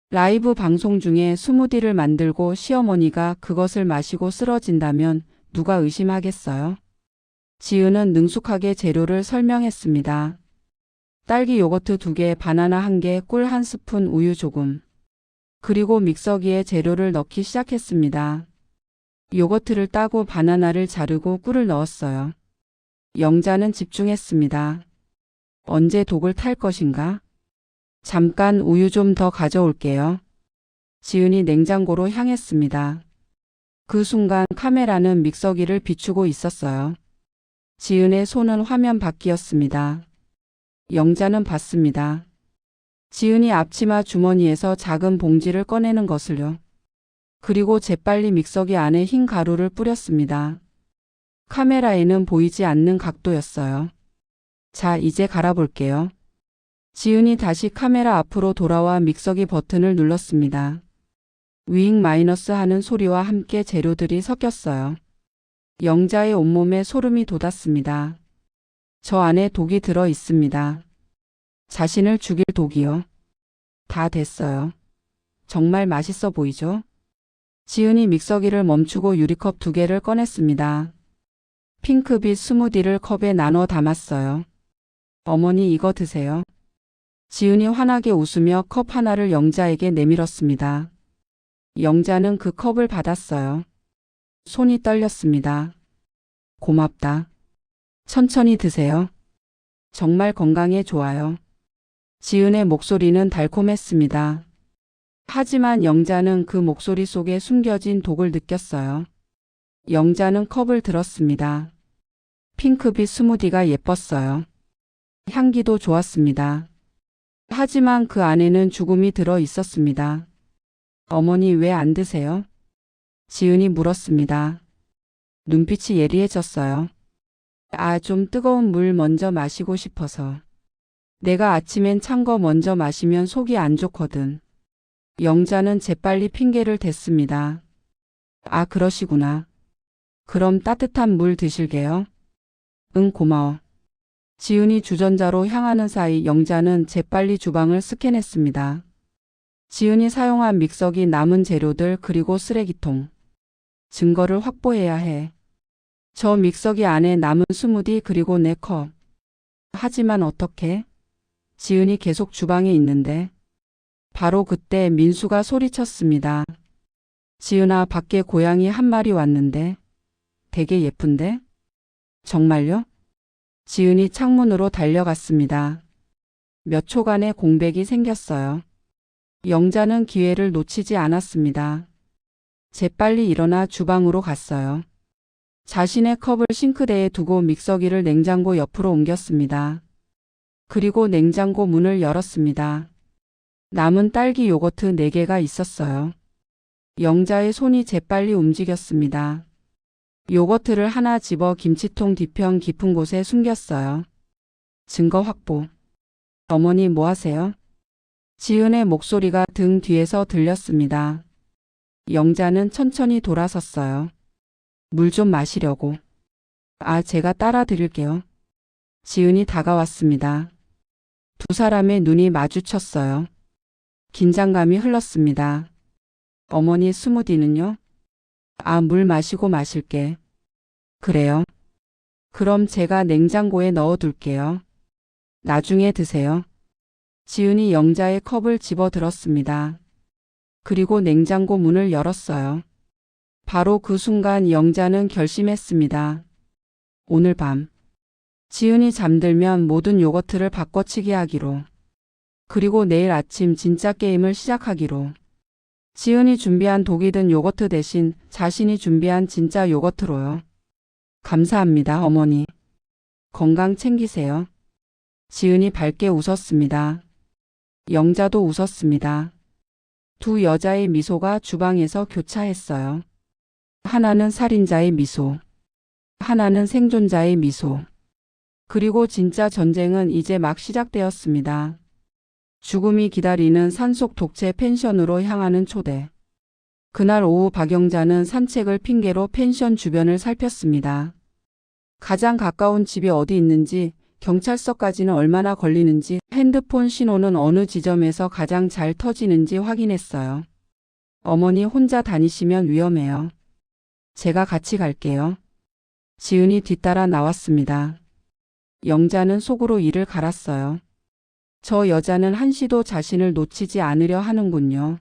라이브 방송 중에 스무디를 만들고 시어머니가 그것을 마시고 쓰러진다면 누가 의심하겠어요? 지은은 능숙하게 재료를 설명했습니다. 딸기 요거트 2개, 바나나 1개, 꿀 1스푼, 우유 조금. 그리고 믹서기에 재료를 넣기 시작했습니다. 요거트를 따고 바나나를 자르고 꿀을 넣었어요. 영자는 집중했습니다. 언제 독을 탈 것인가? 잠깐 우유 좀 더 가져올게요. 지은이 냉장고로 향했습니다. 그 순간 카메라는 믹서기를 비추고 있었어요. 지은의 손은 화면 밖이었습니다. 영자는 봤습니다. 지은이 앞치마 주머니에서 작은 봉지를 꺼내는 것을요. 그리고 재빨리 믹서기 안에 흰 가루를 뿌렸습니다. 카메라에는 보이지 않는 각도였어요. 자, 이제 갈아볼게요. 지은이 다시 카메라 앞으로 돌아와 믹서기 버튼을 눌렀습니다. 위잉 마이너스 하는 소리와 함께 재료들이 섞였어요. 영자의 온몸에 소름이 돋았습니다. 저 안에 독이 들어 있습니다. 자신을 죽일 독이요. 다 됐어요. 정말 맛있어 보이죠? 지은이 믹서기를 멈추고 유리컵 2개를 꺼냈습니다. 핑크빛 스무디를 컵에 나눠 담았어요. 어머니 이거 드세요. 지은이 환하게 웃으며 컵 하나를 영자에게 내밀었습니다. 영자는 그 컵을 받았어요. 손이 떨렸습니다. 고맙다. 천천히 드세요. 정말 건강에 좋아요. 지은의 목소리는 달콤했습니다. 하지만 영자는 그 목소리 속에 숨겨진 독을 느꼈어요. 영자는 컵을 들었습니다. 핑크빛 스무디가 예뻤어요. 향기도 좋았습니다. 하지만 그 안에는 죽음이 들어 있었습니다. 어머니 왜 안 드세요? 지은이 물었습니다. 눈빛이 예리해졌어요. 좀 뜨거운 물 먼저 마시고 싶어서. 내가 아침엔 찬 거 먼저 마시면 속이 안 좋거든. 영자는 재빨리 핑계를 댔습니다. 그러시구나. 그럼 따뜻한 물 드실게요. 응, 고마워. 지은이 주전자로 향하는 사이 영자는 재빨리 주방을 스캔했습니다. 지은이 사용한 믹서기 남은 재료들 그리고 쓰레기통. 증거를 확보해야 해. 저 믹서기 안에 남은 스무디 그리고 내 컵. 하지만 어떻게? 지은이 계속 주방에 있는데. 바로 그때 민수가 소리쳤습니다. 지은아, 밖에 고양이 한 마리 왔는데. 되게 예쁜데? 정말요? 지은이 창문으로 달려갔습니다. 몇 초간의 공백이 생겼어요. 영자는 기회를 놓치지 않았습니다. 재빨리 일어나 주방으로 갔어요. 자신의 컵을 싱크대에 두고 믹서기를 냉장고 옆으로 옮겼습니다. 그리고 냉장고 문을 열었습니다. 남은 딸기 요거트 4개가 있었어요. 영자의 손이 재빨리 움직였습니다. 요거트를 하나 집어 김치통 뒤편 깊은 곳에 숨겼어요. 증거 확보. 어머니 뭐 하세요? 지은의 목소리가 등 뒤에서 들렸습니다. 영자는 천천히 돌아섰어요. 물 좀 마시려고. 제가 따라 드릴게요. 지은이 다가왔습니다. 두 사람의 눈이 마주쳤어요. 긴장감이 흘렀습니다. 어머니 스무디는요? 물 마시고 마실게. 그래요. 그럼 제가 냉장고에 넣어둘게요. 나중에 드세요. 지은이 영자의 컵을 집어 들었습니다. 그리고 냉장고 문을 열었어요. 바로 그 순간 영자는 결심했습니다. 오늘 밤 지은이 잠들면 모든 요거트를 바꿔치기 하기로. 그리고 내일 아침 진짜 게임을 시작하기로. 지은이 준비한 독이 든 요거트 대신 자신이 준비한 진짜 요거트로요. 감사합니다, 어머니. 건강 챙기세요. 지은이 밝게 웃었습니다. 영자도 웃었습니다. 두 여자의 미소가 주방에서 교차했어요. 하나는 살인자의 미소. 하나는 생존자의 미소. 그리고 진짜 전쟁은 이제 막 시작되었습니다. 죽음이 기다리는 산속 독채 펜션으로 향하는 초대. 그날 오후 박영자는 산책을 핑계로 펜션 주변을 살폈습니다. 가장 가까운 집이 어디 있는지, 경찰서까지는 얼마나 걸리는지, 핸드폰 신호는 어느 지점에서 가장 잘 터지는지 확인했어요. 어머니 혼자 다니시면 위험해요. 제가 같이 갈게요. 지은이 뒤따라 나왔습니다. 영자는 속으로 이를 갈았어요. 저 여자는 한시도 자신을 놓치지 않으려 하는군요.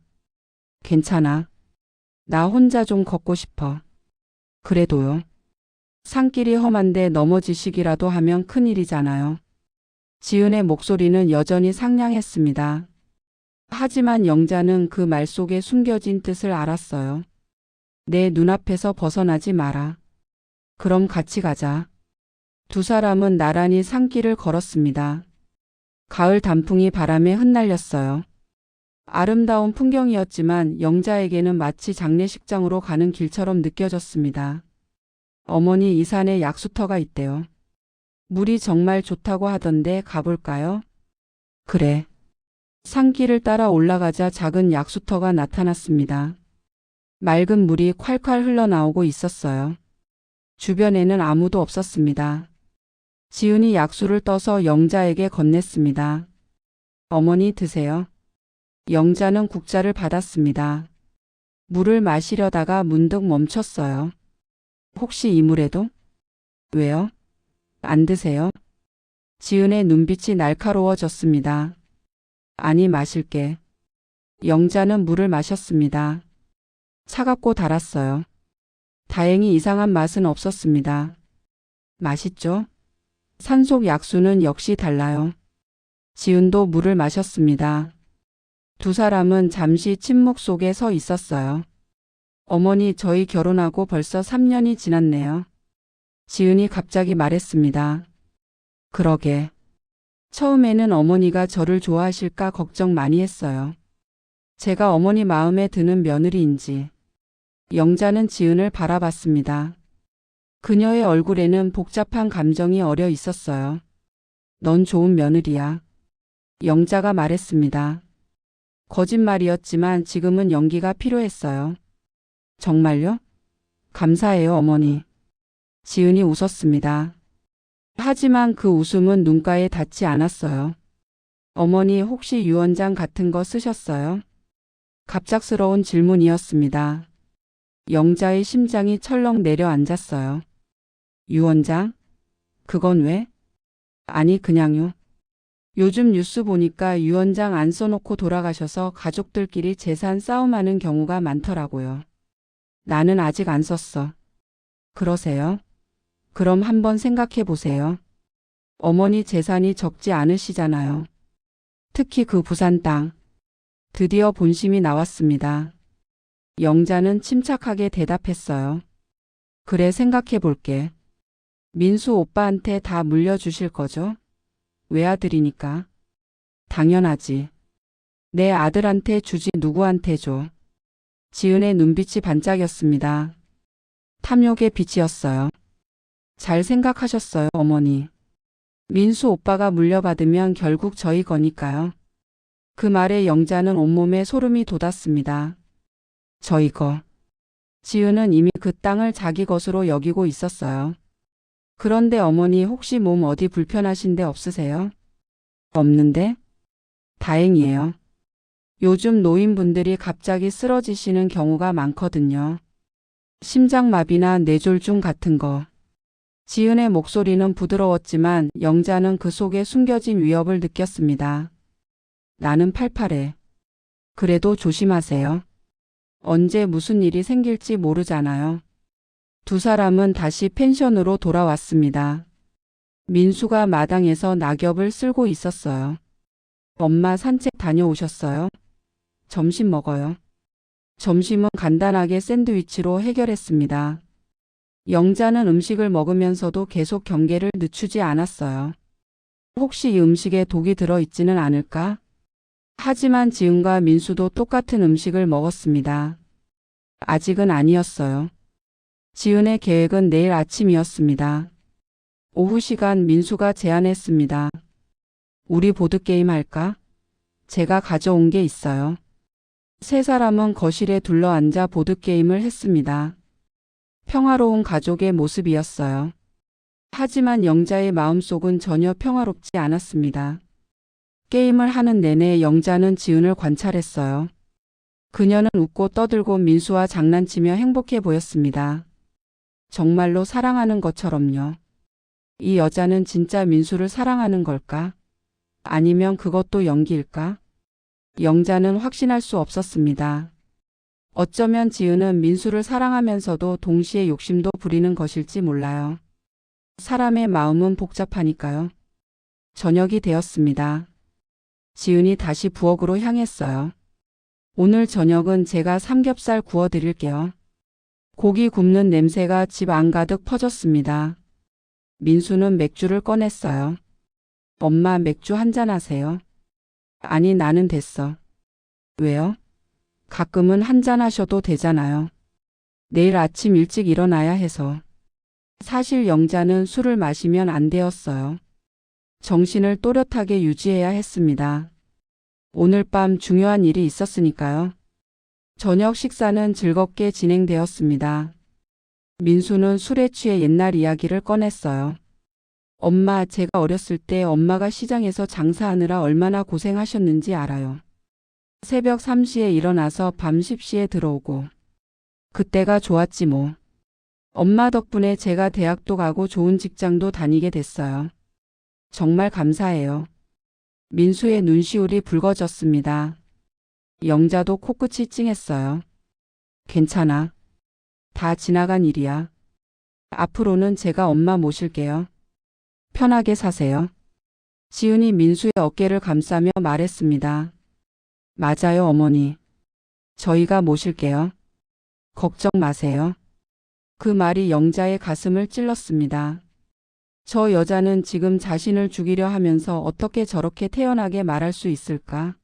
괜찮아. 나 혼자 좀 걷고 싶어. 그래도요. 산길이 험한데 넘어지시기라도 하면 큰일이잖아요. 지은의 목소리는 여전히 상냥했습니다. 하지만 영자는 그 말 속에 숨겨진 뜻을 알았어요. 내 눈앞에서 벗어나지 마라. 그럼 같이 가자. 두 사람은 나란히 산길을 걸었습니다. 가을 단풍이 바람에 흩날렸어요. 아름다운 풍경이었지만 영자에게는 마치 장례식장으로 가는 길처럼 느껴졌습니다. 어머니, 이 산에 약수터가 있대요. 물이 정말 좋다고 하던데 가볼까요? 그래. 산길을 따라 올라가자 작은 약수터가 나타났습니다. 맑은 물이 콸콸 흘러나오고 있었어요. 주변에는 아무도 없었습니다. 지은이 약수를 떠서 영자에게 건넸습니다. 어머니, 드세요. 영자는 국자를 받았습니다. 물을 마시려다가 문득 멈췄어요. 혹시 이 물에도? 왜요? 안 드세요? 지은의 눈빛이 날카로워졌습니다. 아니, 마실게. 영자는 물을 마셨습니다. 차갑고 달았어요. 다행히 이상한 맛은 없었습니다. 맛있죠? 산속 약수는 역시 달라요. 지은도 물을 마셨습니다. 두 사람은 잠시 침묵 속에 서 있었어요. 어머니, 저희 결혼하고 벌써 3년이 지났네요. 지은이 갑자기 말했습니다. 그러게. 처음에는 어머니가 저를 좋아하실까 걱정 많이 했어요. 제가 어머니 마음에 드는 며느리인지. 영자는 지은을 바라봤습니다. 그녀의 얼굴에는 복잡한 감정이 어려 있었어요. 넌 좋은 며느리야. 영자가 말했습니다. 거짓말이었지만 지금은 연기가 필요했어요. 정말요? 감사해요, 어머니. 지은이 웃었습니다. 하지만 그 웃음은 눈가에 닿지 않았어요. 어머니, 혹시 유언장 같은 거 쓰셨어요? 갑작스러운 질문이었습니다. 영자의 심장이 철렁 내려앉았어요. 유언장? 그건 왜? 아니, 그냥요. 요즘 뉴스 보니까 유언장 안 써놓고 돌아가셔서 가족들끼리 재산 싸움하는 경우가 많더라고요. 나는 아직 안 썼어. 그러세요? 그럼 한번 생각해 보세요. 어머니 재산이 적지 않으시잖아요. 특히 그 부산 땅. 드디어 본심이 나왔습니다. 영자는 침착하게 대답했어요. 그래, 생각해 볼게. 민수 오빠한테 다 물려주실 거죠? 외아들이니까. 당연하지. 내 아들한테 주지 누구한테 줘. 지은의 눈빛이 반짝였습니다. 탐욕의 빛이었어요. 잘 생각하셨어요, 어머니. 민수 오빠가 물려받으면 결국 저희 거니까요. 그 말에 영자는 온몸에 소름이 돋았습니다. 저희 거. 지은은 이미 그 땅을 자기 것으로 여기고 있었어요. 그런데 어머니, 혹시 몸 어디 불편하신 데 없으세요? 없는데? 다행이에요. 요즘 노인분들이 갑자기 쓰러지시는 경우가 많거든요. 심장마비나 뇌졸중 같은 거. 지은의 목소리는 부드러웠지만 영자는 그 속에 숨겨진 위협을 느꼈습니다. 나는 팔팔해. 그래도 조심하세요. 언제 무슨 일이 생길지 모르잖아요. 두 사람은 다시 펜션으로 돌아왔습니다. 민수가 마당에서 낙엽을 쓸고 있었어요. 엄마, 산책 다녀오셨어요? 점심 먹어요. 점심은 간단하게 샌드위치로 해결했습니다. 영자는 음식을 먹으면서도 계속 경계를 늦추지 않았어요. 혹시 이 음식에 독이 들어있지는 않을까? 하지만 지은과 민수도 똑같은 음식을 먹었습니다. 아직은 아니었어요. 지은의 계획은 내일 아침이었습니다. 오후 시간 민수가 제안했습니다. 우리 보드게임 할까? 제가 가져온 게 있어요. 세 사람은 거실에 둘러앉아 보드게임을 했습니다. 평화로운 가족의 모습이었어요. 하지만 영자의 마음속은 전혀 평화롭지 않았습니다. 게임을 하는 내내 영자는 지은을 관찰했어요. 그녀는 웃고 떠들고 민수와 장난치며 행복해 보였습니다. 정말로 사랑하는 것처럼요. 이 여자는 진짜 민수를 사랑하는 걸까? 아니면 그것도 연기일까? 영자는 확신할 수 없었습니다. 어쩌면 지은은 민수를 사랑하면서도 동시에 욕심도 부리는 것일지 몰라요. 사람의 마음은 복잡하니까요. 저녁이 되었습니다. 지은이 다시 부엌으로 향했어요. 오늘 저녁은 제가 삼겹살 구워 드릴게요. 고기 굽는 냄새가 집 안가득 퍼졌습니다. 민수는 맥주를 꺼냈어요. 엄마 맥주 한잔 하세요. 아니 나는 됐어. 왜요? 가끔은 한잔 하셔도 되잖아요. 내일 아침 일찍 일어나야 해서. 사실 영자는 술을 마시면 안 되었어요. 정신을 또렷하게 유지해야 했습니다. 오늘 밤 중요한 일이 있었으니까요. 저녁 식사는 즐겁게 진행되었습니다. 민수는 술에 취해 옛날 이야기를 꺼냈어요. 엄마, 제가 어렸을 때 엄마가 시장에서 장사하느라 얼마나 고생하셨는지 알아요. 새벽 3시에 일어나서 밤 10시에 들어오고. 그때가 좋았지 뭐. 엄마 덕분에 제가 대학도 가고 좋은 직장도 다니게 됐어요. 정말 감사해요. 민수의 눈시울이 붉어졌습니다. 영자도 코끝이 찡했어요. 괜찮아. 다 지나간 일이야. 앞으로는 제가 엄마 모실게요. 편하게 사세요. 지은이 민수의 어깨를 감싸며 말했습니다. 맞아요, 어머니. 저희가 모실게요. 걱정 마세요. 그 말이 영자의 가슴을 찔렀습니다. 저 여자는 지금 자신을 죽이려 하면서 어떻게 저렇게 태연하게 말할 수 있을까?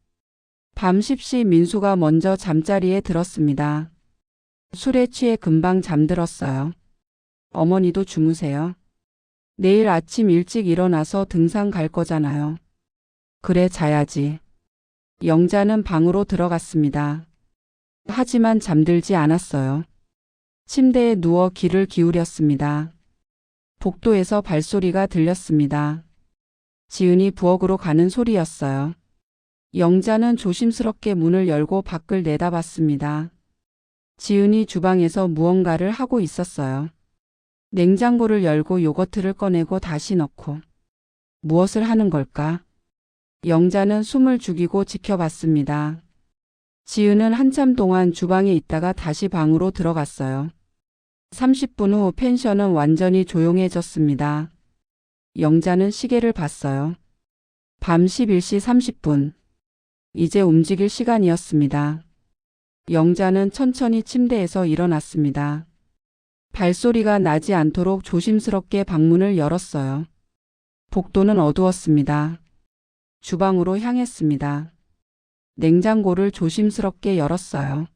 밤 10시 민수가 먼저 잠자리에 들었습니다. 술에 취해 금방 잠들었어요. 어머니도 주무세요. 내일 아침 일찍 일어나서 등산 갈 거잖아요. 그래, 자야지. 영자는 방으로 들어갔습니다. 하지만 잠들지 않았어요. 침대에 누워 귀를 기울였습니다. 복도에서 발소리가 들렸습니다. 지은이 부엌으로 가는 소리였어요. 영자는 조심스럽게 문을 열고 밖을 내다봤습니다. 지은이 주방에서 무언가를 하고 있었어요. 냉장고를 열고 요거트를 꺼내고 다시 넣고. 무엇을 하는 걸까? 영자는 숨을 죽이고 지켜봤습니다. 지은은 한참 동안 주방에 있다가 다시 방으로 들어갔어요. 30분 후 펜션은 완전히 조용해졌습니다. 영자는 시계를 봤어요. 밤 11시 30분. 이제 움직일 시간이었습니다. 영자는 천천히 침대에서 일어났습니다. 발소리가 나지 않도록 조심스럽게 방문을 열었어요. 복도는 어두웠습니다. 주방으로 향했습니다. 냉장고를 조심스럽게 열었어요.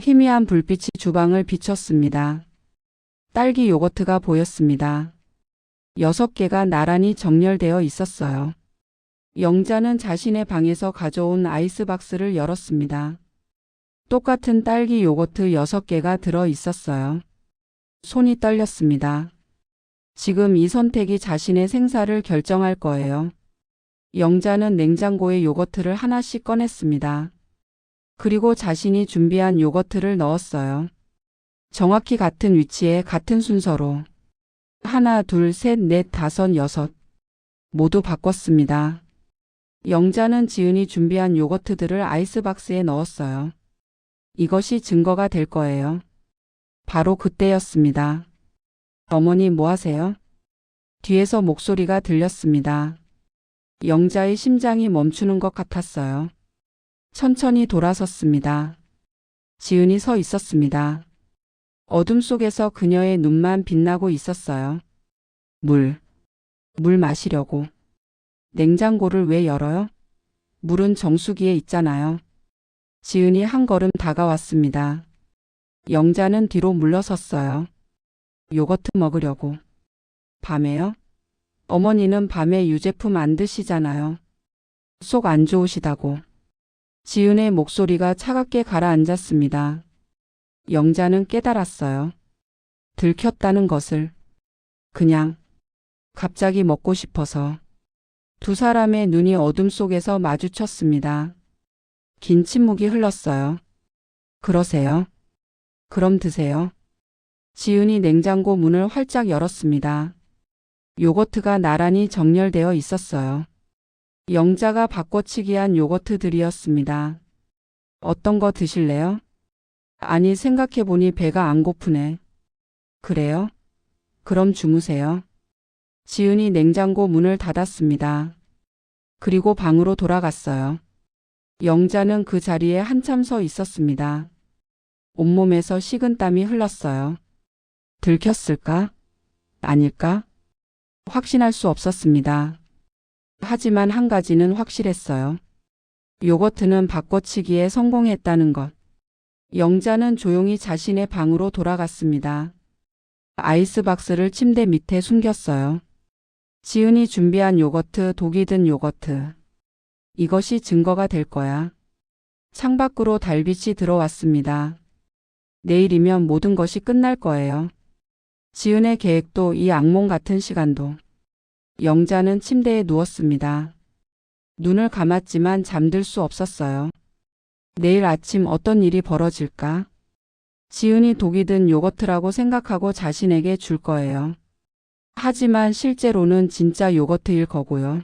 희미한 불빛이 주방을 비췄습니다. 딸기 요거트가 보였습니다. 6개가 나란히 정렬되어 있었어요. 영자는 자신의 방에서 가져온 아이스박스를 열었습니다. 똑같은 딸기 요거트 6개가 들어 있었어요. 손이 떨렸습니다. 지금 이 선택이 자신의 생사를 결정할 거예요. 영자는 냉장고에 요거트를 하나씩 꺼냈습니다. 그리고 자신이 준비한 요거트를 넣었어요. 정확히 같은 위치에 같은 순서로. 하나, 둘, 셋, 넷, 다섯, 여섯. 모두 바꿨습니다. 영자는 지은이 준비한 요거트들을 아이스박스에 넣었어요. 이것이 증거가 될 거예요. 바로 그때였습니다. 어머니 뭐 하세요? 뒤에서 목소리가 들렸습니다. 영자의 심장이 멈추는 것 같았어요. 천천히 돌아섰습니다. 지은이 서 있었습니다. 어둠 속에서 그녀의 눈만 빛나고 있었어요. 물 마시려고. 냉장고를 왜 열어요? 물은 정수기에 있잖아요. 지은이 한 걸음 다가왔습니다. 영자는 뒤로 물러섰어요. 요거트 먹으려고. 밤에요? 어머니는 밤에 유제품 안 드시잖아요. 속 안 좋으시다고. 지은의 목소리가 차갑게 가라앉았습니다. 영자는 깨달았어요. 들켰다는 것을. 그냥 갑자기 먹고 싶어서. 두 사람의 눈이 어둠 속에서 마주쳤습니다. 긴 침묵이 흘렀어요. 그러세요? 그럼 드세요. 지은이 냉장고 문을 활짝 열었습니다. 요거트가 나란히 정렬되어 있었어요. 영자가 바꿔치기한 요거트들이었습니다. 어떤 거 드실래요? 아니, 생각해보니 배가 안 고프네. 그래요? 그럼 주무세요. 지은이 냉장고 문을 닫았습니다. 그리고 방으로 돌아갔어요. 영자는 그 자리에 한참 서 있었습니다. 온몸에서 식은땀이 흘렀어요. 들켰을까? 아닐까? 확신할 수 없었습니다. 하지만 한 가지는 확실했어요. 요거트는 바꿔치기에 성공했다는 것. 영자는 조용히 자신의 방으로 돌아갔습니다. 아이스박스를 침대 밑에 숨겼어요. 지은이 준비한 요거트, 독이 든 요거트. 이것이 증거가 될 거야. 창밖으로 달빛이 들어왔습니다. 내일이면 모든 것이 끝날 거예요. 지은의 계획도 이 악몽 같은 시간도. 영자는 침대에 누웠습니다. 눈을 감았지만 잠들 수 없었어요. 내일 아침 어떤 일이 벌어질까? 지은이 독이 든 요거트라고 생각하고 자신에게 줄 거예요. 하지만 실제로는 진짜 요거트일 거고요.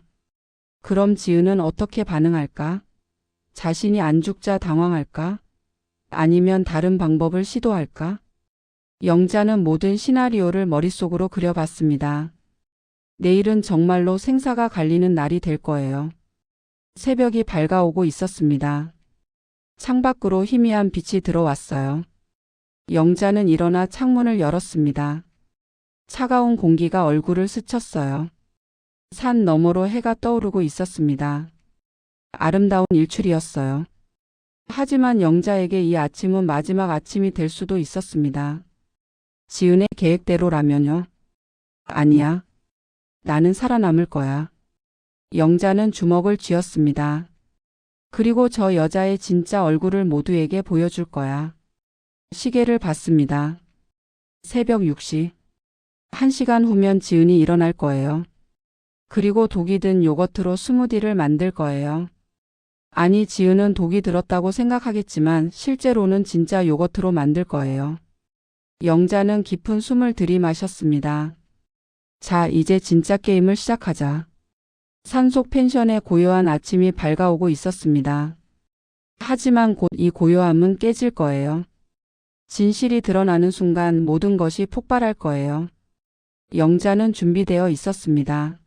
그럼 지은은 어떻게 반응할까? 자신이 안 죽자 당황할까? 아니면 다른 방법을 시도할까? 영자는 모든 시나리오를 머릿속으로 그려봤습니다. 내일은 정말로 생사가 갈리는 날이 될 거예요. 새벽이 밝아오고 있었습니다. 창밖으로 희미한 빛이 들어왔어요. 영자는 일어나 창문을 열었습니다. 차가운 공기가 얼굴을 스쳤어요. 산 너머로 해가 떠오르고 있었습니다. 아름다운 일출이었어요. 하지만 영자에게 이 아침은 마지막 아침이 될 수도 있었습니다. 지은의 계획대로라면요. 아니야. 나는 살아남을 거야. 영자는 주먹을 쥐었습니다. 그리고 저 여자의 진짜 얼굴을 모두에게 보여줄 거야. 시계를 봤습니다. 새벽 6시. 1시간 후면 지은이 일어날 거예요. 그리고 독이 든 요거트로 스무디를 만들 거예요. 아니, 지은은 독이 들었다고 생각하겠지만 실제로는 진짜 요거트로 만들 거예요. 영자는 깊은 숨을 들이마셨습니다. 자, 이제 진짜 게임을 시작하자. 산속 펜션의 고요한 아침이 밝아오고 있었습니다. 하지만 곧 이 고요함은 깨질 거예요. 진실이 드러나는 순간 모든 것이 폭발할 거예요. 영자는 준비되어 있었습니다.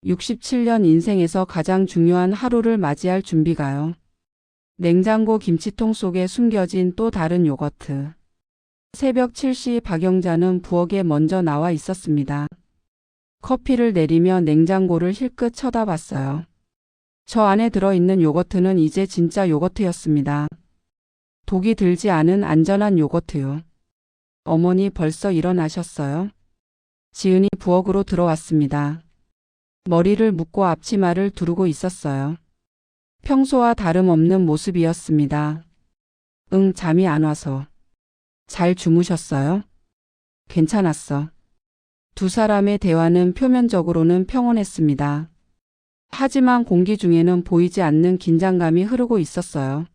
67년 인생에서 가장 중요한 하루를 맞이할 준비가요. 냉장고 김치통 속에 숨겨진 또 다른 요거트. 새벽 7시 박영자는 부엌에 먼저 나와 있었습니다. 커피를 내리며 냉장고를 힐끗 쳐다봤어요. 저 안에 들어있는 요거트는 이제 진짜 요거트였습니다. 독이 들지 않은 안전한 요거트요. 어머니 벌써 일어나셨어요? 지은이 부엌으로 들어왔습니다. 머리를 묶고 앞치마를 두르고 있었어요. 평소와 다름없는 모습이었습니다. 응, 잠이 안 와서. 잘 주무셨어요? 괜찮았어. 두 사람의 대화는 표면적으로는 평온했습니다. 하지만 공기 중에는 보이지 않는 긴장감이 흐르고 있었어요.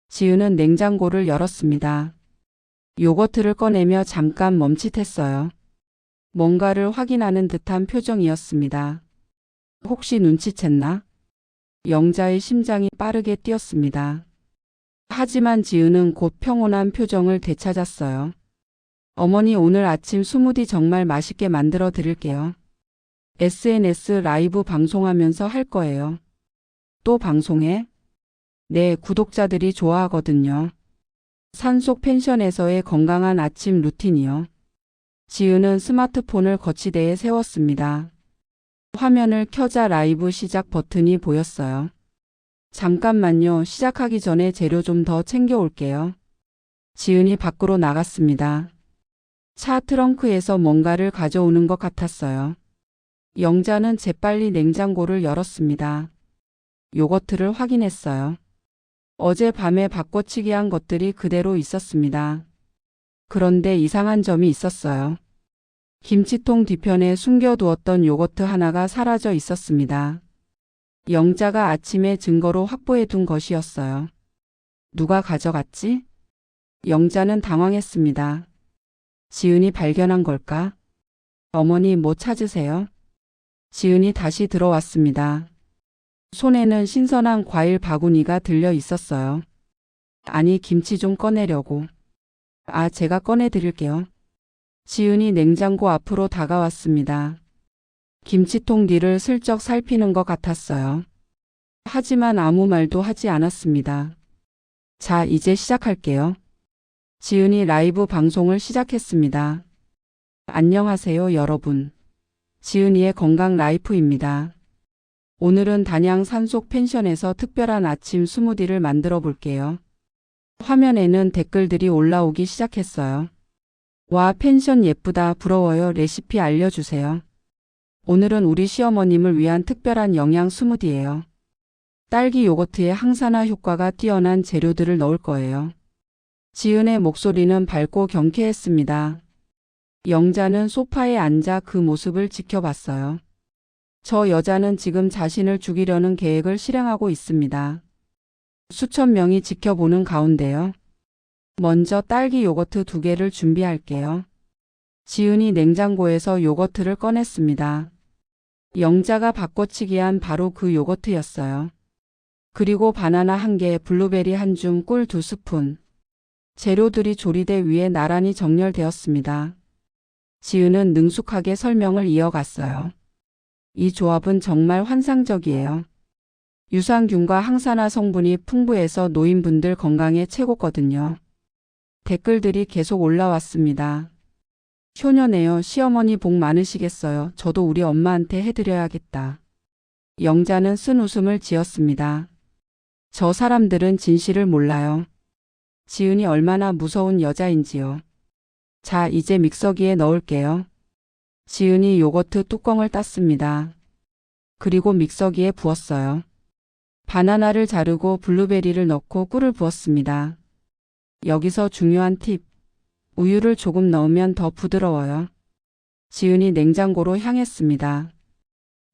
지은은 냉장고를 열었습니다. 요거트를 꺼내며 잠깐 멈칫했어요. 뭔가를 확인하는 듯한 표정이었습니다. 혹시 눈치챘나? 영자의 심장이 빠르게 뛰었습니다. 하지만 지은은 곧 평온한 표정을 되찾았어요. 어머니, 오늘 아침 스무디 정말 맛있게 만들어 드릴게요. SNS 라이브 방송하면서 할 거예요. 또 방송해? 네, 구독자들이 좋아하거든요. 산속 펜션에서의 건강한 아침 루틴이요. 지은은 스마트폰을 거치대에 세웠습니다. 화면을 켜자 라이브 시작 버튼이 보였어요. 잠깐만요. 시작하기 전에 재료 좀 더 챙겨 올게요. 지은이 밖으로 나갔습니다. 차 트렁크에서 뭔가를 가져오는 것 같았어요. 영자는 재빨리 냉장고를 열었습니다. 요거트를 확인했어요. 어제 밤에 바꿔치기 한 것들이 그대로 있었습니다. 그런데 이상한 점이 있었어요. 김치통 뒤편에 숨겨두었던 요거트 하나가 사라져 있었습니다. 영자가 아침에 증거로 확보해둔 것이었어요. 누가 가져갔지? 영자는 당황했습니다. 지은이 발견한 걸까? 어머니, 뭐 찾으세요? 지은이 다시 들어왔습니다. 손에는 신선한 과일 바구니가 들려 있었어요. 아니, 김치 좀 꺼내려고. 아, 제가 꺼내드릴게요. 지은이 냉장고 앞으로 다가왔습니다. 김치통 뒤를 슬쩍 살피는 것 같았어요. 하지만 아무 말도 하지 않았습니다. 자, 이제 시작할게요. 지은이 라이브 방송을 시작했습니다. 안녕하세요, 여러분. 지은이의 건강 라이프입니다. 오늘은 단양 산속 펜션에서 특별한 아침 스무디를 만들어 볼게요. 화면에는 댓글들이 올라오기 시작했어요. 와, 펜션 예쁘다, 부러워요, 레시피 알려주세요. 오늘은 우리 시어머님을 위한 특별한 영양 스무디예요. 딸기 요거트에 항산화 효과가 뛰어난 재료들을 넣을 거예요. 지은의 목소리는 밝고 경쾌했습니다. 영자는 소파에 앉아 그 모습을 지켜봤어요. 저 여자는 지금 자신을 죽이려는 계획을 실행하고 있습니다. 수천 명이 지켜보는 가운데요. 먼저 딸기 요거트 2개를 준비할게요. 지은이 냉장고에서 요거트를 꺼냈습니다. 영자가 바꿔치기한 바로 그 요거트였어요. 그리고 바나나 1개, 블루베리 1줌, 꿀 2스푼. 재료들이 조리대 위에 나란히 정렬되었습니다. 지은은 능숙하게 설명을 이어갔어요. 이 조합은 정말 환상적이에요. 유산균과 항산화 성분이 풍부해서 노인분들 건강에 최고거든요. 댓글들이 계속 올라왔습니다. 효녀네요. 시어머니 복 많으시겠어요. 저도 우리 엄마한테 해드려야겠다. 영자는 쓴 웃음을 지었습니다. 저 사람들은 진실을 몰라요. 지은이 얼마나 무서운 여자인지요. 자, 이제 믹서기에 넣을게요. 지은이 요거트 뚜껑을 땄습니다. 그리고 믹서기에 부었어요. 바나나를 자르고 블루베리를 넣고 꿀을 부었습니다. 여기서 중요한 팁. 우유를 조금 넣으면 더 부드러워요. 지은이 냉장고로 향했습니다.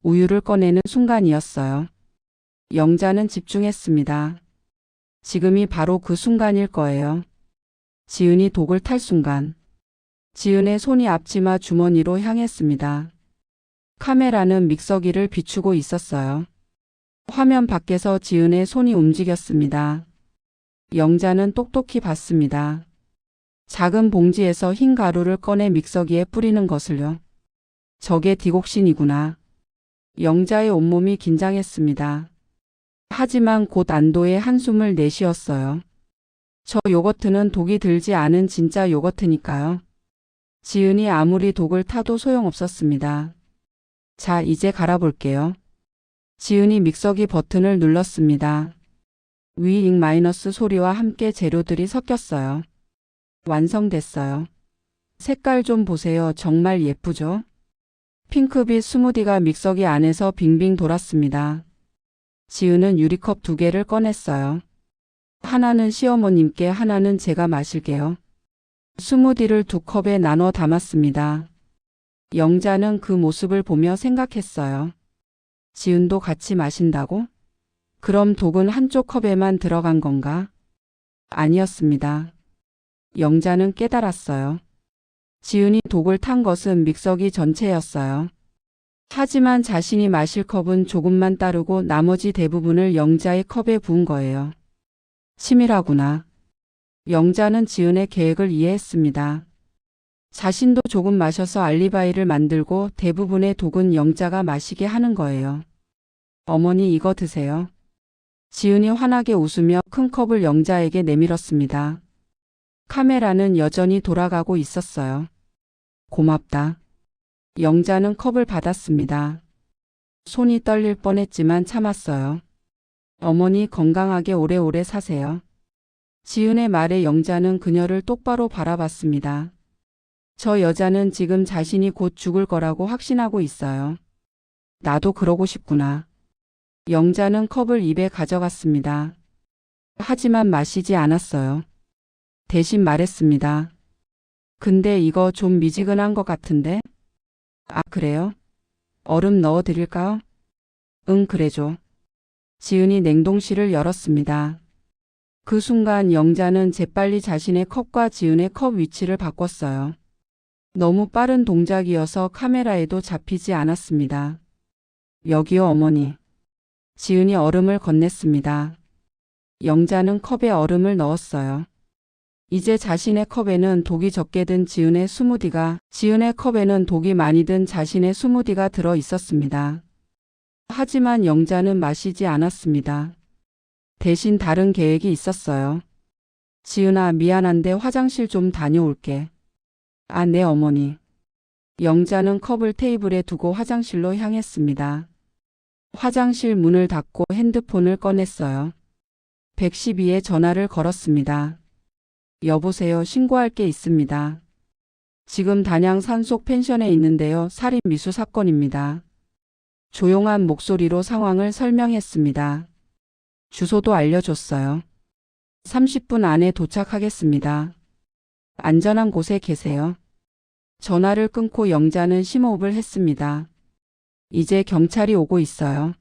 우유를 꺼내는 순간이었어요. 영자는 집중했습니다. 지금이 바로 그 순간일 거예요. 지은이 독을 탈 순간. 지은의 손이 앞치마 주머니로 향했습니다. 카메라는 믹서기를 비추고 있었어요. 화면 밖에서 지은의 손이 움직였습니다. 영자는 똑똑히 봤습니다. 작은 봉지에서 흰 가루를 꺼내 믹서기에 뿌리는 것을요. 저게 디곡신이구나. 영자의 온몸이 긴장했습니다. 하지만 곧 안도의 한숨을 내쉬었어요. 저 요거트는 독이 들지 않은 진짜 요거트니까요. 지은이 아무리 독을 타도 소용없었습니다. 자, 이제 갈아볼게요. 지은이 믹서기 버튼을 눌렀습니다. 위잉 마이너스 소리와 함께 재료들이 섞였어요. 완성됐어요. 색깔 좀 보세요. 정말 예쁘죠? 핑크빛 스무디가 믹서기 안에서 빙빙 돌았습니다. 지은은 유리컵 2개를 꺼냈어요. 하나는 시어머님께, 하나는 제가 마실게요. 스무디를 2컵에 나눠 담았습니다. 영자는 그 모습을 보며 생각했어요. 지은도 같이 마신다고? 그럼 독은 한쪽 컵에만 들어간 건가? 아니었습니다. 영자는 깨달았어요. 지은이 독을 탄 것은 믹서기 전체였어요. 하지만 자신이 마실 컵은 조금만 따르고 나머지 대부분을 영자의 컵에 부은 거예요. 치밀하구나. 영자는 지은의 계획을 이해했습니다. 자신도 조금 마셔서 알리바이를 만들고 대부분의 독은 영자가 마시게 하는 거예요. 어머니, 이거 드세요. 지은이 환하게 웃으며 큰 컵을 영자에게 내밀었습니다. 카메라는 여전히 돌아가고 있었어요. 고맙다. 영자는 컵을 받았습니다. 손이 떨릴 뻔했지만 참았어요. 어머니, 건강하게 오래오래 사세요. 지은의 말에 영자는 그녀를 똑바로 바라봤습니다. 저 여자는 지금 자신이 곧 죽을 거라고 확신하고 있어요. 나도 그러고 싶구나. 영자는 컵을 입에 가져갔습니다. 하지만 마시지 않았어요. 대신 말했습니다. 근데 이거 좀 미지근한 것 같은데? 아, 그래요? 얼음 넣어 드릴까요? 응, 그래줘. 지은이 냉동실을 열었습니다. 그 순간 영자는 재빨리 자신의 컵과 지은의 컵 위치를 바꿨어요. 너무 빠른 동작이어서 카메라에도 잡히지 않았습니다. 여기요, 어머니. 지은이 얼음을 건넸습니다. 영자는 컵에 얼음을 넣었어요. 이제 자신의 컵에는 독이 적게 든 지은의 스무디가, 지은의 컵에는 독이 많이 든 자신의 스무디가 들어 있었습니다. 하지만 영자는 마시지 않았습니다. 대신 다른 계획이 있었어요. 지은아, 미안한데 화장실 좀 다녀올게. 아, 네, 어머니. 영자는 컵을 테이블에 두고 화장실로 향했습니다. 화장실 문을 닫고 핸드폰을 꺼냈어요. 112에 전화를 걸었습니다. 여보세요, 신고할 게 있습니다. 지금 단양 산속 펜션에 있는데요. 살인 미수 사건입니다. 조용한 목소리로 상황을 설명했습니다. 주소도 알려줬어요. 30분 안에 도착하겠습니다. 안전한 곳에 계세요. 전화를 끊고 영자는 심호흡을 했습니다. 이제 경찰이 오고 있어요.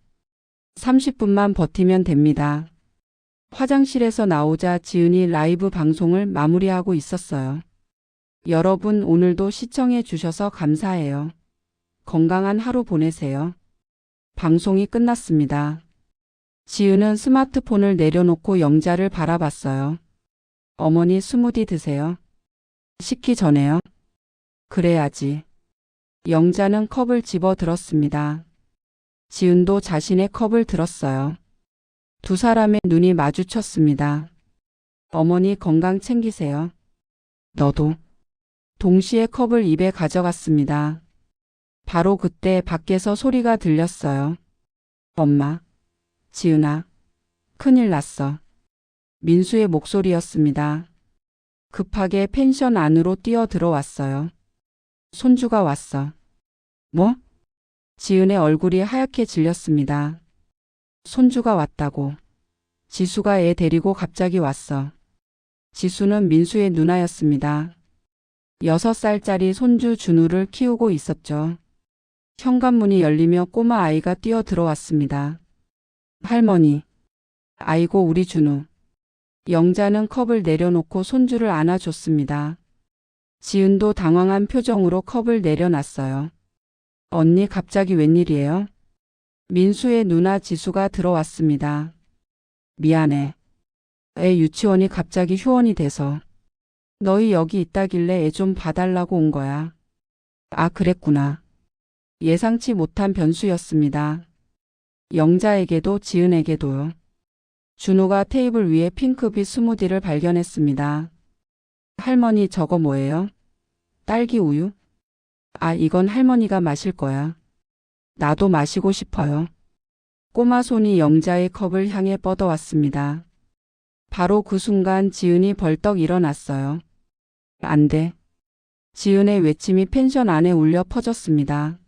30분만 버티면 됩니다. 화장실에서 나오자 지은이 라이브 방송을 마무리하고 있었어요. 여러분, 오늘도 시청해 주셔서 감사해요. 건강한 하루 보내세요. 방송이 끝났습니다. 지은은 스마트폰을 내려놓고 영자를 바라봤어요. 어머니, 스무디 드세요. 식기 전에요. 그래야지. 영자는 컵을 집어 들었습니다. 지은도 자신의 컵을 들었어요. 두 사람의 눈이 마주쳤습니다. 어머니, 건강 챙기세요. 너도. 동시에 컵을 입에 가져갔습니다. 바로 그때 밖에서 소리가 들렸어요. 엄마. 지은아. 큰일 났어. 민수의 목소리였습니다. 급하게 펜션 안으로 뛰어 들어왔어요. 손주가 왔어. 뭐? 지은의 얼굴이 하얗게 질렸습니다. 손주가 왔다고. 지수가 애 데리고 갑자기 왔어. 지수는 민수의 누나였습니다. 6살짜리 손주 준우를 키우고 있었죠. 현관문이 열리며 꼬마 아이가 뛰어 들어왔습니다. 할머니. 아이고, 우리 준우. 영자는 컵을 내려놓고 손주를 안아줬습니다. 지은도 당황한 표정으로 컵을 내려놨어요. 언니, 갑자기 웬일이에요? 민수의 누나 지수가 들어왔습니다. 미안해. 애 유치원이 갑자기 휴원이 돼서. 너희 여기 있다길래 애 좀 봐달라고 온 거야. 아, 그랬구나. 예상치 못한 변수였습니다. 영자에게도 지은에게도요. 준우가 테이블 위에 핑크빛 스무디를 발견했습니다. 할머니, 저거 뭐예요? 딸기 우유? 아, 이건 할머니가 마실 거야. 나도 마시고 싶어요. 꼬마 손이 영자의 컵을 향해 뻗어왔습니다. 바로 그 순간 지은이 벌떡 일어났어요. 안 돼. 지은의 외침이 펜션 안에 울려 퍼졌습니다.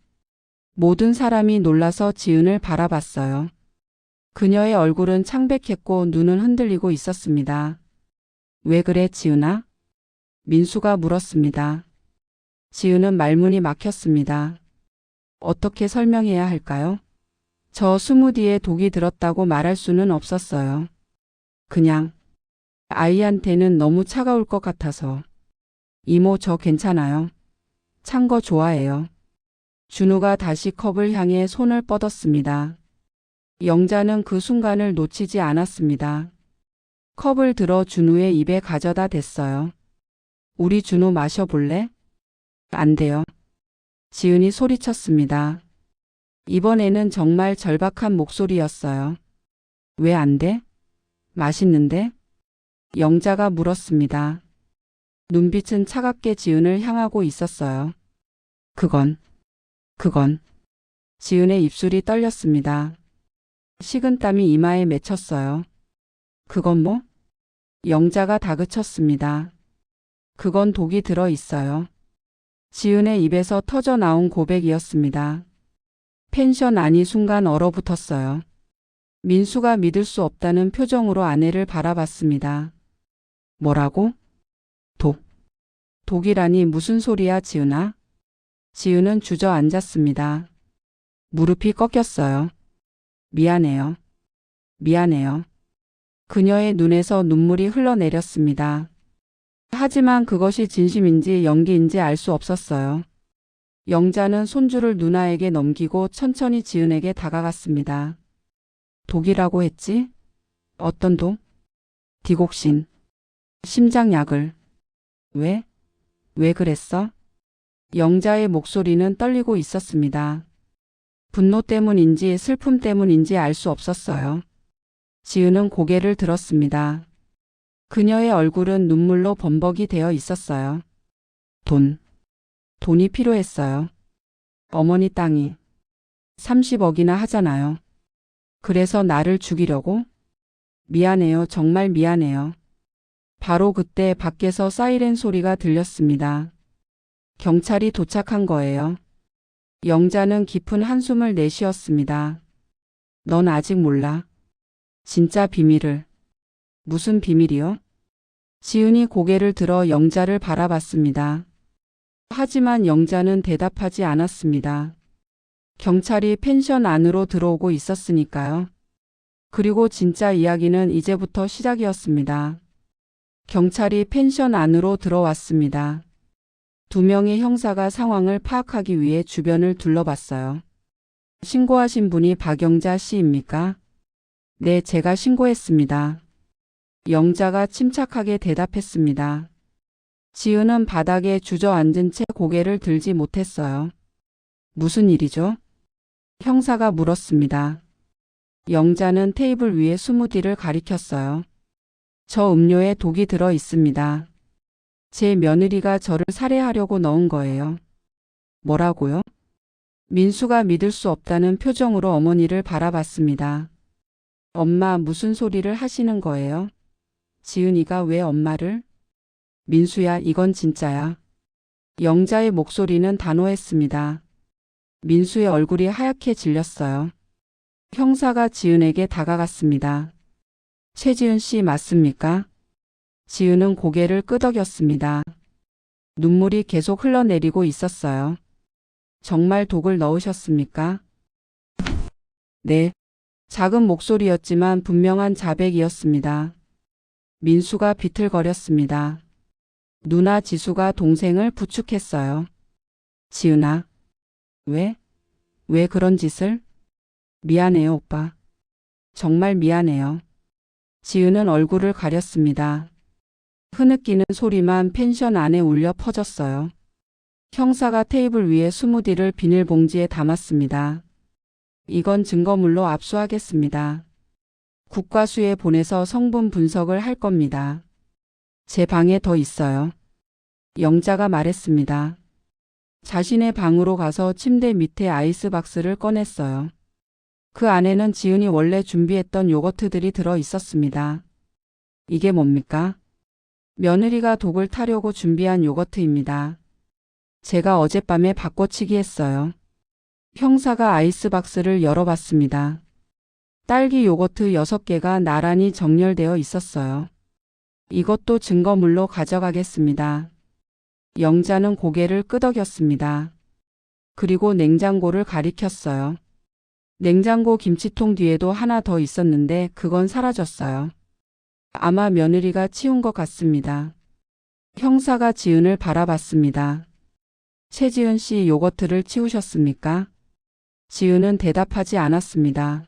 모든 사람이 놀라서 지은을 바라봤어요. 그녀의 얼굴은 창백했고 눈은 흔들리고 있었습니다. 왜 그래, 지은아? 민수가 물었습니다. 지은은 말문이 막혔습니다. 어떻게 설명해야 할까요? 저 스무디에 독이 들었다고 말할 수는 없었어요. 그냥 아이한테는 너무 차가울 것 같아서. 이모, 저 괜찮아요. 찬 거 좋아해요. 준우가 다시 컵을 향해 손을 뻗었습니다. 영자는 그 순간을 놓치지 않았습니다. 컵을 들어 준우의 입에 가져다 댔어요. 우리 준우 마셔볼래? 안 돼요. 지은이 소리쳤습니다. 이번에는 정말 절박한 목소리였어요. 왜 안 돼? 맛있는데? 영자가 물었습니다. 눈빛은 차갑게 지은을 향하고 있었어요. 그건. 지은의 입술이 떨렸습니다. 식은땀이 이마에 맺혔어요. 그건 뭐? 영자가 다그쳤습니다. 그건 독이 들어 있어요. 지은의 입에서 터져 나온 고백이었습니다. 펜션 안이 순간 얼어붙었어요. 민수가 믿을 수 없다는 표정으로 아내를 바라봤습니다. 뭐라고? 독이라니 무슨 소리야, 지은아? 지은은 주저앉았습니다. 무릎이 꺾였어요. 미안해요. 그녀의 눈에서 눈물이 흘러내렸습니다. 하지만 그것이 진심인지 연기인지 알 수 없었어요. 영자는 손주를 누나에게 넘기고 천천히 지은에게 다가갔습니다. 독이라고 했지? 어떤 독? 디곡신. 심장약을. 왜 그랬어? 영자의 목소리는 떨리고 있었습니다. 분노 때문인지 슬픔 때문인지 알 수 없었어요. 지은은 고개를 들었습니다. 그녀의 얼굴은 눈물로 범벅이 되어 있었어요. 돈이 필요했어요. 어머니 땅이 30억이나 하잖아요. 그래서 나를 죽이려고? 미안해요. 정말 미안해요. 바로 그때 밖에서 사이렌 소리가 들렸습니다. 경찰이 도착한 거예요. 영자는 깊은 한숨을 내쉬었습니다. 넌 아직 몰라. 진짜 비밀을. 무슨 비밀이요? 지은이 고개를 들어 영자를 바라봤습니다. 하지만 영자는 대답하지 않았습니다. 경찰이 펜션 안으로 들어오고 있었으니까요. 그리고 진짜 이야기는 이제부터 시작이었습니다. 경찰이 펜션 안으로 들어왔습니다. 2명의 형사가 상황을 파악하기 위해 주변을 둘러봤어요. 신고하신 분이 박영자 씨입니까? 네, 제가 신고했습니다. 영자가 침착하게 대답했습니다. 지은은 바닥에 주저앉은 채 고개를 들지 못했어요. 무슨 일이죠? 형사가 물었습니다. 영자는 테이블 위에 스무디를 가리켰어요. 저 음료에 독이 들어 있습니다. 제 며느리가 저를 살해하려고 넣은 거예요. 뭐라고요? 민수가 믿을 수 없다는 표정으로 어머니를 바라봤습니다. 엄마, 무슨 소리를 하시는 거예요? 지은이가 왜 엄마를? 민수야, 이건 진짜야. 영자의 목소리는 단호했습니다. 민수의 얼굴이 하얗게 질렸어요. 형사가 지은에게 다가갔습니다. 최지은 씨 맞습니까? 지은은 고개를 끄덕였습니다. 눈물이 계속 흘러내리고 있었어요. 정말 독을 넣으셨습니까? 네. 작은 목소리였지만 분명한 자백이었습니다. 민수가 비틀거렸습니다. 누나 지수가 동생을 부축했어요. 지은아. 왜 그런 짓을? 미안해요, 오빠. 정말 미안해요. 지은은 얼굴을 가렸습니다. 흐느끼는 소리만 펜션 안에 울려 퍼졌어요. 형사가 테이블 위에 스무디를 비닐봉지에 담았습니다. 이건 증거물로 압수하겠습니다. 국과수에 보내서 성분 분석을 할 겁니다. 제 방에 더 있어요. 영자가 말했습니다. 자신의 방으로 가서 침대 밑에 아이스박스를 꺼냈어요. 그 안에는 지은이 원래 준비했던 요거트들이 들어 있었습니다. 이게 뭡니까? 며느리가 독을 타려고 준비한 요거트입니다. 제가 어젯밤에 바꿔치기 했어요. 형사가 아이스박스를 열어봤습니다. 딸기 요거트 6개가 나란히 정렬되어 있었어요. 이것도 증거물로 가져가겠습니다. 영자는 고개를 끄덕였습니다. 그리고 냉장고를 가리켰어요. 냉장고 김치통 뒤에도 하나 더 있었는데 그건 사라졌어요. 아마 며느리가 치운 것 같습니다. 형사가 지은을 바라봤습니다. 최지은 씨 요거트를 치우셨습니까? 지은은 대답하지 않았습니다.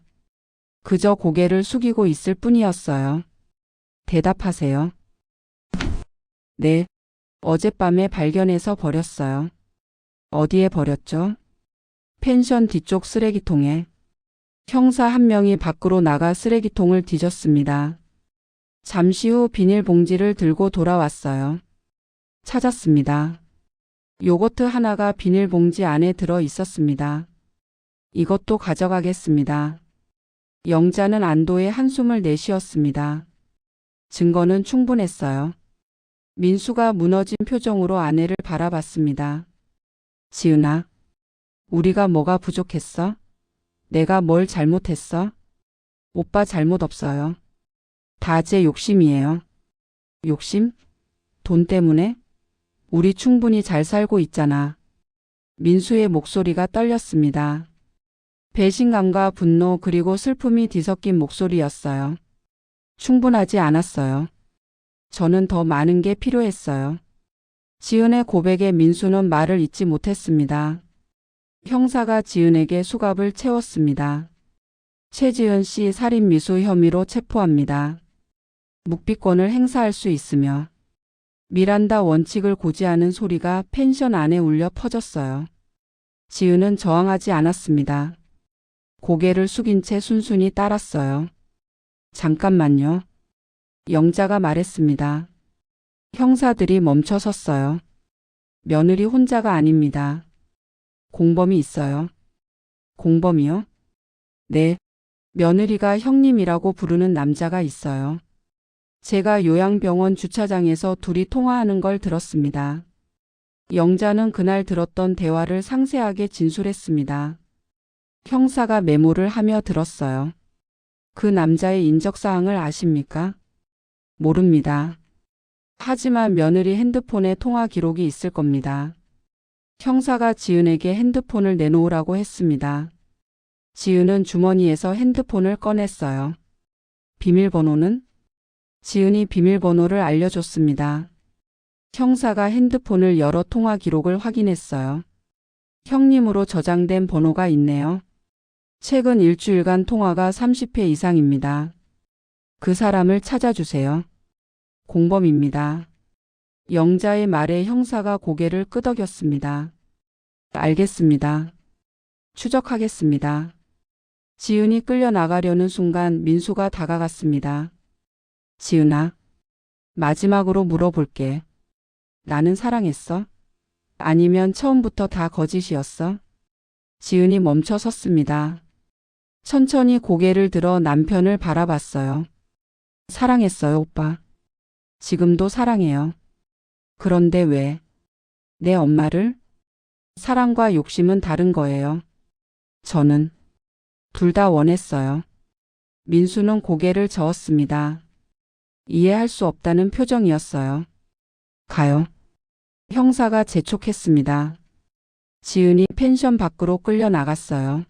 그저 고개를 숙이고 있을 뿐이었어요. 대답하세요. 네. 어젯밤에 발견해서 버렸어요. 어디에 버렸죠? 펜션 뒤쪽 쓰레기통에. 형사 한 명이 밖으로 나가 쓰레기통을 뒤졌습니다. 잠시 후 비닐봉지를 들고 돌아왔어요. 찾았습니다. 요거트 하나가 비닐봉지 안에 들어 있었습니다. 이것도 가져가겠습니다. 영자는 안도의 한숨을 내쉬었습니다. 증거는 충분했어요. 민수가 무너진 표정으로 아내를 바라봤습니다. 지은아, 우리가 뭐가 부족했어? 내가 뭘 잘못했어? 오빠 잘못 없어요. 다 제 욕심이에요. 욕심? 돈 때문에? 우리 충분히 잘 살고 있잖아. 민수의 목소리가 떨렸습니다. 배신감과 분노 그리고 슬픔이 뒤섞인 목소리였어요. 충분하지 않았어요. 저는 더 많은 게 필요했어요. 지은의 고백에 민수는 말을 잇지 못했습니다. 형사가 지은에게 수갑을 채웠습니다. 최지은 씨 살인미수 혐의로 체포합니다. 묵비권을 행사할 수 있으며 미란다 원칙을 고지하는 소리가 펜션 안에 울려 퍼졌어요. 지은은 저항하지 않았습니다. 고개를 숙인 채 순순히 따랐어요. 잠깐만요. 영자가 말했습니다. 형사들이 멈춰 섰어요. 며느리 혼자가 아닙니다. 공범이 있어요. 공범이요? 네. 며느리가 형님이라고 부르는 남자가 있어요. 제가 요양병원 주차장에서 둘이 통화하는 걸 들었습니다. 영자는 그날 들었던 대화를 상세하게 진술했습니다. 형사가 메모를 하며 들었어요. 그 남자의 인적사항을 아십니까? 모릅니다. 하지만 며느리 핸드폰에 통화 기록이 있을 겁니다. 형사가 지은에게 핸드폰을 내놓으라고 했습니다. 지은은 주머니에서 핸드폰을 꺼냈어요. 비밀번호는? 지은이 비밀번호를 알려줬습니다. 형사가 핸드폰을 열어 통화 기록을 확인했어요. 형님으로 저장된 번호가 있네요. 최근 일주일간 통화가 30회 이상입니다. 그 사람을 찾아주세요. 공범입니다. 영자의 말에 형사가 고개를 끄덕였습니다. 알겠습니다. 추적하겠습니다. 지은이 끌려나가려는 순간 민수가 다가갔습니다. 지은아, 마지막으로 물어볼게. 나는 사랑했어? 아니면 처음부터 다 거짓이었어? 지은이 멈춰 섰습니다. 천천히 고개를 들어 남편을 바라봤어요. 사랑했어요, 오빠. 지금도 사랑해요. 그런데 왜? 내 엄마를? 사랑과 욕심은 다른 거예요. 저는 둘 다 원했어요. 민수는 고개를 저었습니다. 이해할 수 없다는 표정이었어요. 가요. 형사가 재촉했습니다. 지은이 펜션 밖으로 끌려 나갔어요.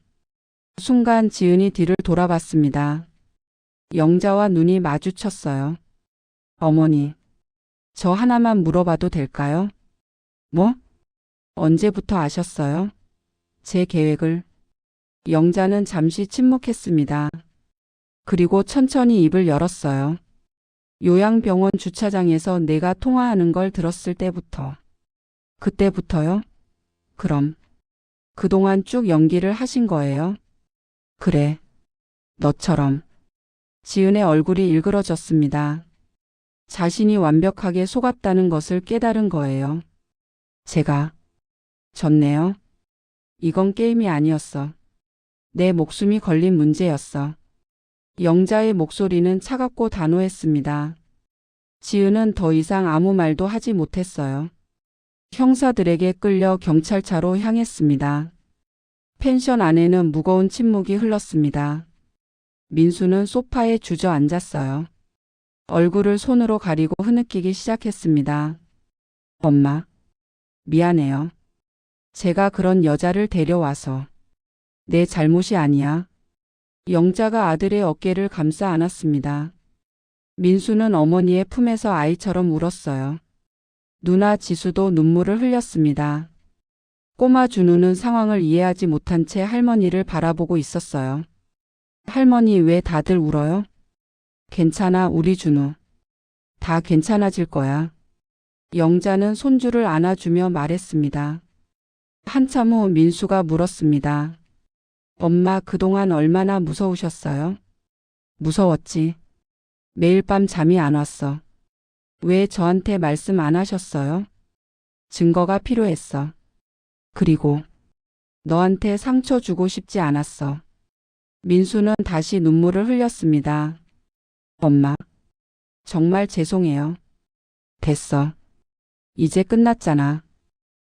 순간 지은이 뒤를 돌아봤습니다. 영자와 눈이 마주쳤어요. 어머니, 저 하나만 물어봐도 될까요? 뭐? 언제부터 아셨어요? 제 계획을. 영자는 잠시 침묵했습니다. 그리고 천천히 입을 열었어요. 요양병원 주차장에서 내가 통화하는 걸 들었을 때부터. 그때부터요? 그럼 그동안 쭉 연기를 하신 거예요? 그래. 너처럼. 지은의 얼굴이 일그러졌습니다. 자신이 완벽하게 속았다는 것을 깨달은 거예요. 제가 졌네요. 이건 게임이 아니었어. 내 목숨이 걸린 문제였어. 영자의 목소리는 차갑고 단호했습니다. 지은은 더 이상 아무 말도 하지 못했어요. 형사들에게 끌려 경찰차로 향했습니다. 펜션 안에는 무거운 침묵이 흘렀습니다. 민수는 소파에 주저앉았어요. 얼굴을 손으로 가리고 흐느끼기 시작했습니다. 엄마, 미안해요. 제가 그런 여자를 데려와서. 내 잘못이 아니야. 영자가 아들의 어깨를 감싸 안았습니다. 민수는 어머니의 품에서 아이처럼 울었어요. 누나 지수도 눈물을 흘렸습니다. 꼬마 준우는 상황을 이해하지 못한 채 할머니를 바라보고 있었어요. 할머니, 왜 다들 울어요? 괜찮아, 우리 준우. 다 괜찮아질 거야. 영자는 손주를 안아주며 말했습니다. 한참 후 민수가 물었습니다. 엄마, 그동안 얼마나 무서우셨어요? 무서웠지. 매일 밤 잠이 안 왔어. 왜 저한테 말씀 안 하셨어요? 증거가 필요했어. 그리고 너한테 상처 주고 싶지 않았어. 민수는 다시 눈물을 흘렸습니다. 엄마, 정말 죄송해요. 됐어. 이제 끝났잖아.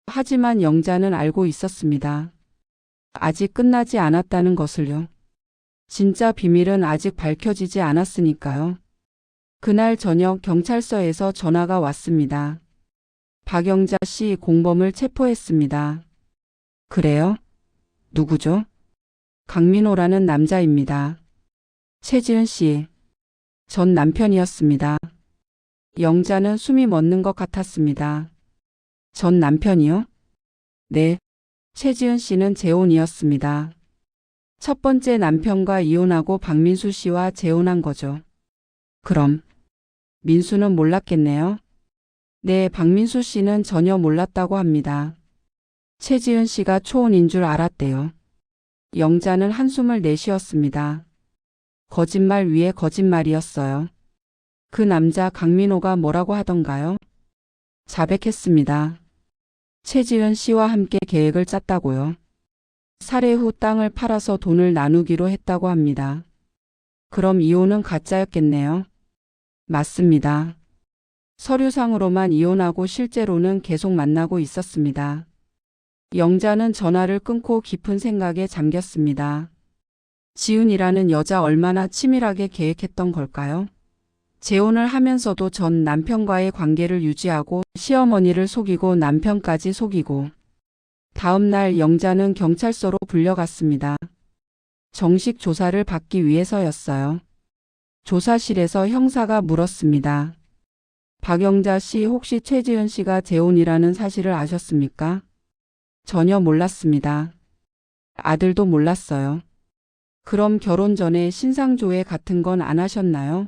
하지만 영자는 알고 있었습니다. 아직 끝나지 않았다는 것을요. 진짜 비밀은 아직 밝혀지지 않았으니까요. 그날 저녁 경찰서에서 전화가 왔습니다. 박영자 씨, 공범을 체포했습니다. 그래요? 누구죠? 강민호라는 남자입니다. 최지은 씨. 전 남편이었습니다. 영자는 숨이 멎는 것 같았습니다. 전 남편이요? 네. 최지은 씨는 재혼이었습니다. 첫 번째 남편과 이혼하고 박민수 씨와 재혼한 거죠. 그럼 민수는 몰랐겠네요. 네, 박민수 씨는 전혀 몰랐다고 합니다. 최지은 씨가 초혼인 줄 알았대요. 영자는 한숨을 내쉬었습니다. 거짓말 위에 거짓말이었어요. 그 남자 강민호가 뭐라고 하던가요? 자백했습니다. 최지은 씨와 함께 계획을 짰다고요. 살해 후 땅을 팔아서 돈을 나누기로 했다고 합니다. 그럼 이혼은 가짜였겠네요. 맞습니다. 서류상으로만 이혼하고 실제로는 계속 만나고 있었습니다. 영자는 전화를 끊고 깊은 생각에 잠겼습니다. 지은이라는 여자 얼마나 치밀하게 계획했던 걸까요? 재혼을 하면서도 전 남편과의 관계를 유지하고 시어머니를 속이고 남편까지 속이고 다음 날 영자는 경찰서로 불려갔습니다. 정식 조사를 받기 위해서였어요. 조사실에서 형사가 물었습니다. 박영자 씨 혹시 최지은 씨가 재혼이라는 사실을 아셨습니까? 전혀 몰랐습니다. 아들도 몰랐어요. 그럼 결혼 전에 신상조회 같은 건 안 하셨나요?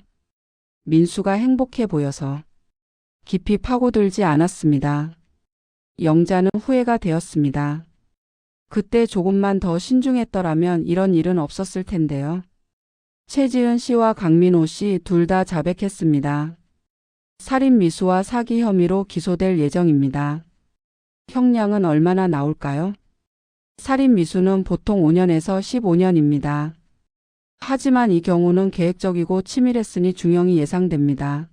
민수가 행복해 보여서 깊이 파고들지 않았습니다. 영자는 후회가 되었습니다. 그때 조금만 더 신중했더라면 이런 일은 없었을 텐데요. 최지은 씨와 강민호 씨 둘 다 자백했습니다. 살인 미수와 사기 혐의로 기소될 예정입니다. 형량은 얼마나 나올까요? 살인 미수는 보통 5년에서 15년입니다. 하지만 이 경우는 계획적이고 치밀했으니 중형이 예상됩니다.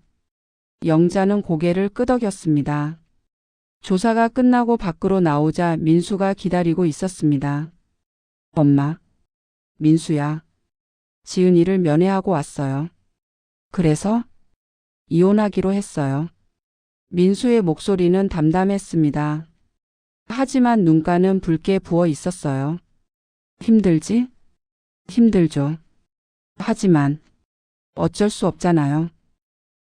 영자는 고개를 끄덕였습니다. 조사가 끝나고 밖으로 나오자 민수가 기다리고 있었습니다. 엄마, 민수야. 지은이를 면회하고 왔어요. 그래서 이혼하기로 했어요. 민수의 목소리는 담담했습니다. 하지만 눈가는 붉게 부어 있었어요. 힘들지? 힘들죠. 하지만 어쩔 수 없잖아요.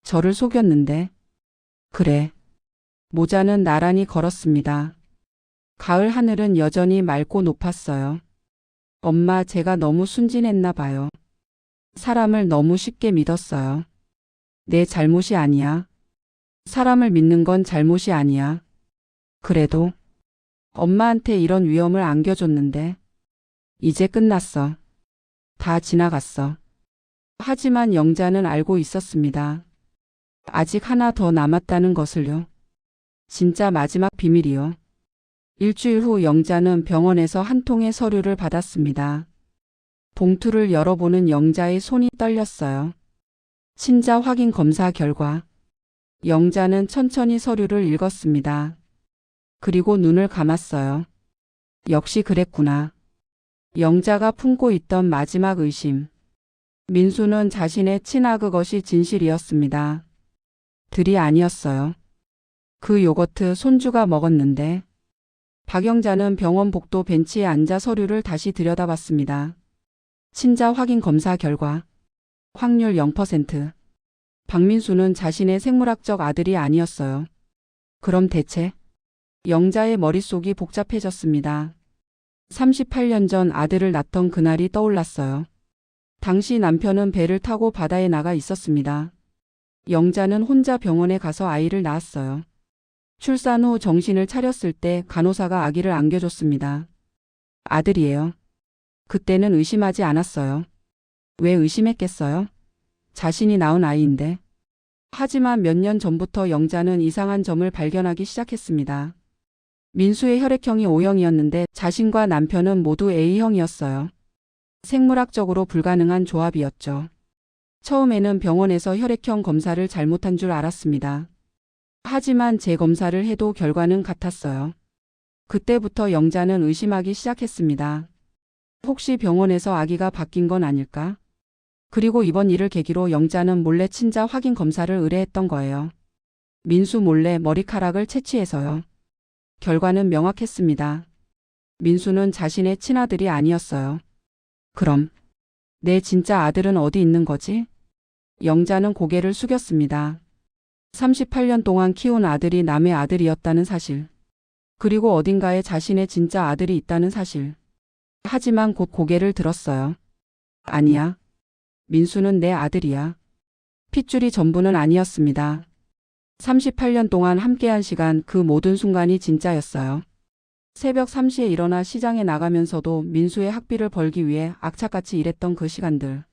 저를 속였는데. 그래. 모자는 나란히 걸었습니다. 가을 하늘은 여전히 맑고 높았어요. 엄마, 제가 너무 순진했나 봐요. 사람을 너무 쉽게 믿었어요. 내 잘못이 아니야. 사람을 믿는 건 잘못이 아니야. 그래도 엄마한테 이런 위험을 안겨줬는데 이제 끝났어. 다 지나갔어. 하지만 영자는 알고 있었습니다. 아직 하나 더 남았다는 것을요. 진짜 마지막 비밀이요. 일주일 후 영자는 병원에서 한 통의 서류를 받았습니다. 봉투를 열어보는 영자의 손이 떨렸어요. 친자 확인 검사 결과. 영자는 천천히 서류를 읽었습니다. 그리고 눈을 감았어요. 역시 그랬구나. 영자가 품고 있던 마지막 의심. 민수는 자신의 친아 그것이 진실이었습니다. 들이 아니었어요. 그 요거트 손주가 먹었는데. 박영자는 병원 복도 벤치에 앉아 서류를 다시 들여다봤습니다. 친자 확인 검사 결과. 확률 0%. 박민수는 자신의 생물학적 아들이 아니었어요. 그럼 대체? 영자의 머릿속이 복잡해졌습니다. 38년 전 아들을 낳던 그날이 떠올랐어요. 당시 남편은 배를 타고 바다에 나가 있었습니다. 영자는 혼자 병원에 가서 아이를 낳았어요. 출산 후 정신을 차렸을 때 간호사가 아기를 안겨줬습니다. 아들이에요. 그때는 의심하지 않았어요. 왜 의심했겠어요? 자신이 낳은 아이인데. 하지만 몇 년 전부터 영자는 이상한 점을 발견하기 시작했습니다. 민수의 혈액형이 O형이었는데 자신과 남편은 모두 A형이었어요. 생물학적으로 불가능한 조합이었죠. 처음에는 병원에서 혈액형 검사를 잘못한 줄 알았습니다. 하지만 재검사를 해도 결과는 같았어요. 그때부터 영자는 의심하기 시작했습니다. 혹시 병원에서 아기가 바뀐 건 아닐까? 그리고 이번 일을 계기로 영자는 몰래 친자 확인 검사를 의뢰했던 거예요. 민수 몰래 머리카락을 채취해서요. 결과는 명확했습니다. 민수는 자신의 친아들이 아니었어요. 그럼 내 진짜 아들은 어디 있는 거지? 영자는 고개를 숙였습니다. 38년 동안 키운 아들이 남의 아들이었다는 사실. 그리고 어딘가에 자신의 진짜 아들이 있다는 사실. 하지만 곧 고개를 들었어요. 아니야. 민수는 내 아들이야. 핏줄이 전부는 아니었습니다. 38년 동안 함께한 시간, 그 모든 순간이 진짜였어요. 새벽 3시에 일어나 시장에 나가면서도 민수의 학비를 벌기 위해 악착같이 일했던 그 시간들.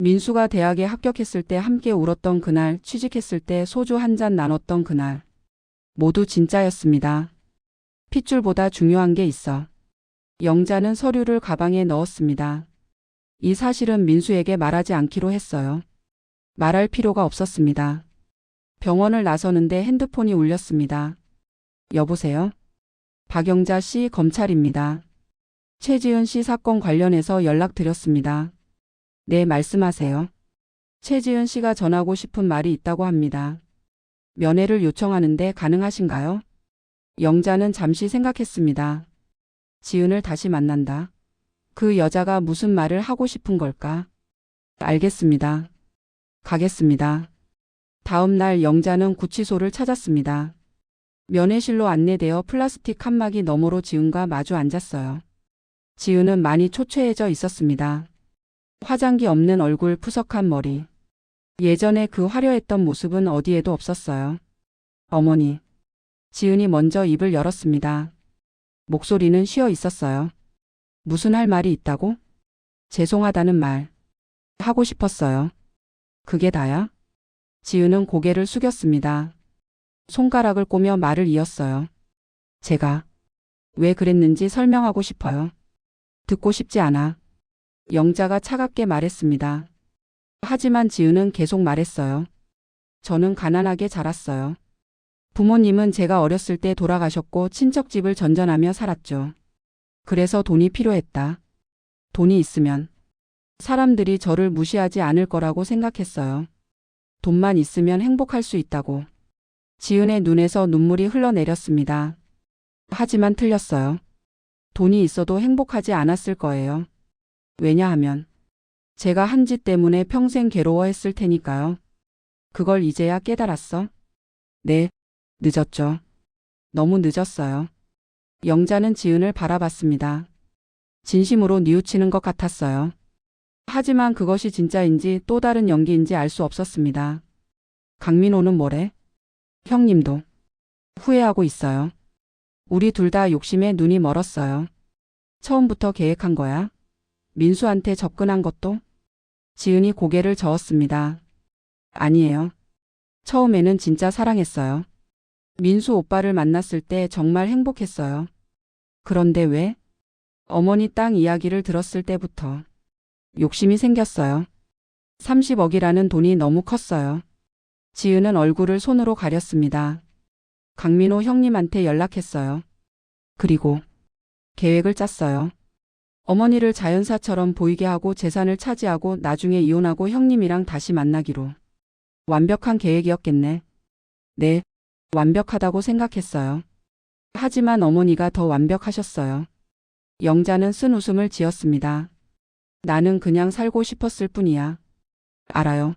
민수가 대학에 합격했을 때 함께 울었던 그날, 취직했을 때 소주 한 잔 나눴던 그날. 모두 진짜였습니다. 핏줄보다 중요한 게 있어. 영자는 서류를 가방에 넣었습니다. 이 사실은 민수에게 말하지 않기로 했어요. 말할 필요가 없었습니다. 병원을 나서는데 핸드폰이 울렸습니다. 여보세요? 박영자 씨, 검찰입니다. 최지은 씨 사건 관련해서 연락드렸습니다. 네, 말씀하세요. 최지은 씨가 전하고 싶은 말이 있다고 합니다. 면회를 요청하는데 가능하신가요? 영자는 잠시 생각했습니다. 지은을 다시 만난다. 그 여자가 무슨 말을 하고 싶은 걸까? 알겠습니다. 가겠습니다. 다음 날 영자는 구치소를 찾았습니다. 면회실로 안내되어 플라스틱 칸막이 너머로 지은과 마주 앉았어요. 지은은 많이 초췌해져 있었습니다. 화장기 없는 얼굴, 푸석한 머리. 예전에 그 화려했던 모습은 어디에도 없었어요. 어머니. 지은이 먼저 입을 열었습니다. 목소리는 쉬어 있었어요. 무슨 할 말이 있다고? 죄송하다는 말. 하고 싶었어요. 그게 다야? 지은은 고개를 숙였습니다. 손가락을 꼬며 말을 이었어요. 제가 왜 그랬는지 설명하고 싶어요. 듣고 싶지 않아. 영자가 차갑게 말했습니다. 하지만 지은은 계속 말했어요. 저는 가난하게 자랐어요. 부모님은 제가 어렸을 때 돌아가셨고 친척집을 전전하며 살았죠. 그래서 돈이 필요했다. 돈이 있으면 사람들이 저를 무시하지 않을 거라고 생각했어요. 돈만 있으면 행복할 수 있다고. 지은의 눈에서 눈물이 흘러내렸습니다. 하지만 틀렸어요. 돈이 있어도 행복하지 않았을 거예요. 왜냐하면 제가 한 짓 때문에 평생 괴로워했을 테니까요. 그걸 이제야 깨달았어? 네, 늦었죠. 너무 늦었어요. 영자는 지은을 바라봤습니다. 진심으로 뉘우치는 것 같았어요. 하지만 그것이 진짜인지 또 다른 연기인지 알 수 없었습니다. 강민호는 뭐래? 형님도 후회하고 있어요. 우리 둘 다 욕심에 눈이 멀었어요. 처음부터 계획한 거야? 민수한테 접근한 것도? 지은이 고개를 저었습니다. 아니에요. 처음에는 진짜 사랑했어요. 민수 오빠를 만났을 때 정말 행복했어요. 그런데 왜? 어머니 땅 이야기를 들었을 때부터 욕심이 생겼어요. 30억이라는 돈이 너무 컸어요. 지은은 얼굴을 손으로 가렸습니다. 강민호 형님한테 연락했어요. 그리고 계획을 짰어요. 어머니를 자연사처럼 보이게 하고 재산을 차지하고 나중에 이혼하고 형님이랑 다시 만나기로. 완벽한 계획이었겠네. 네, 완벽하다고 생각했어요. 하지만 어머니가 더 완벽하셨어요. 영자는 쓴 웃음을 지었습니다. 나는 그냥 살고 싶었을 뿐이야. 알아요.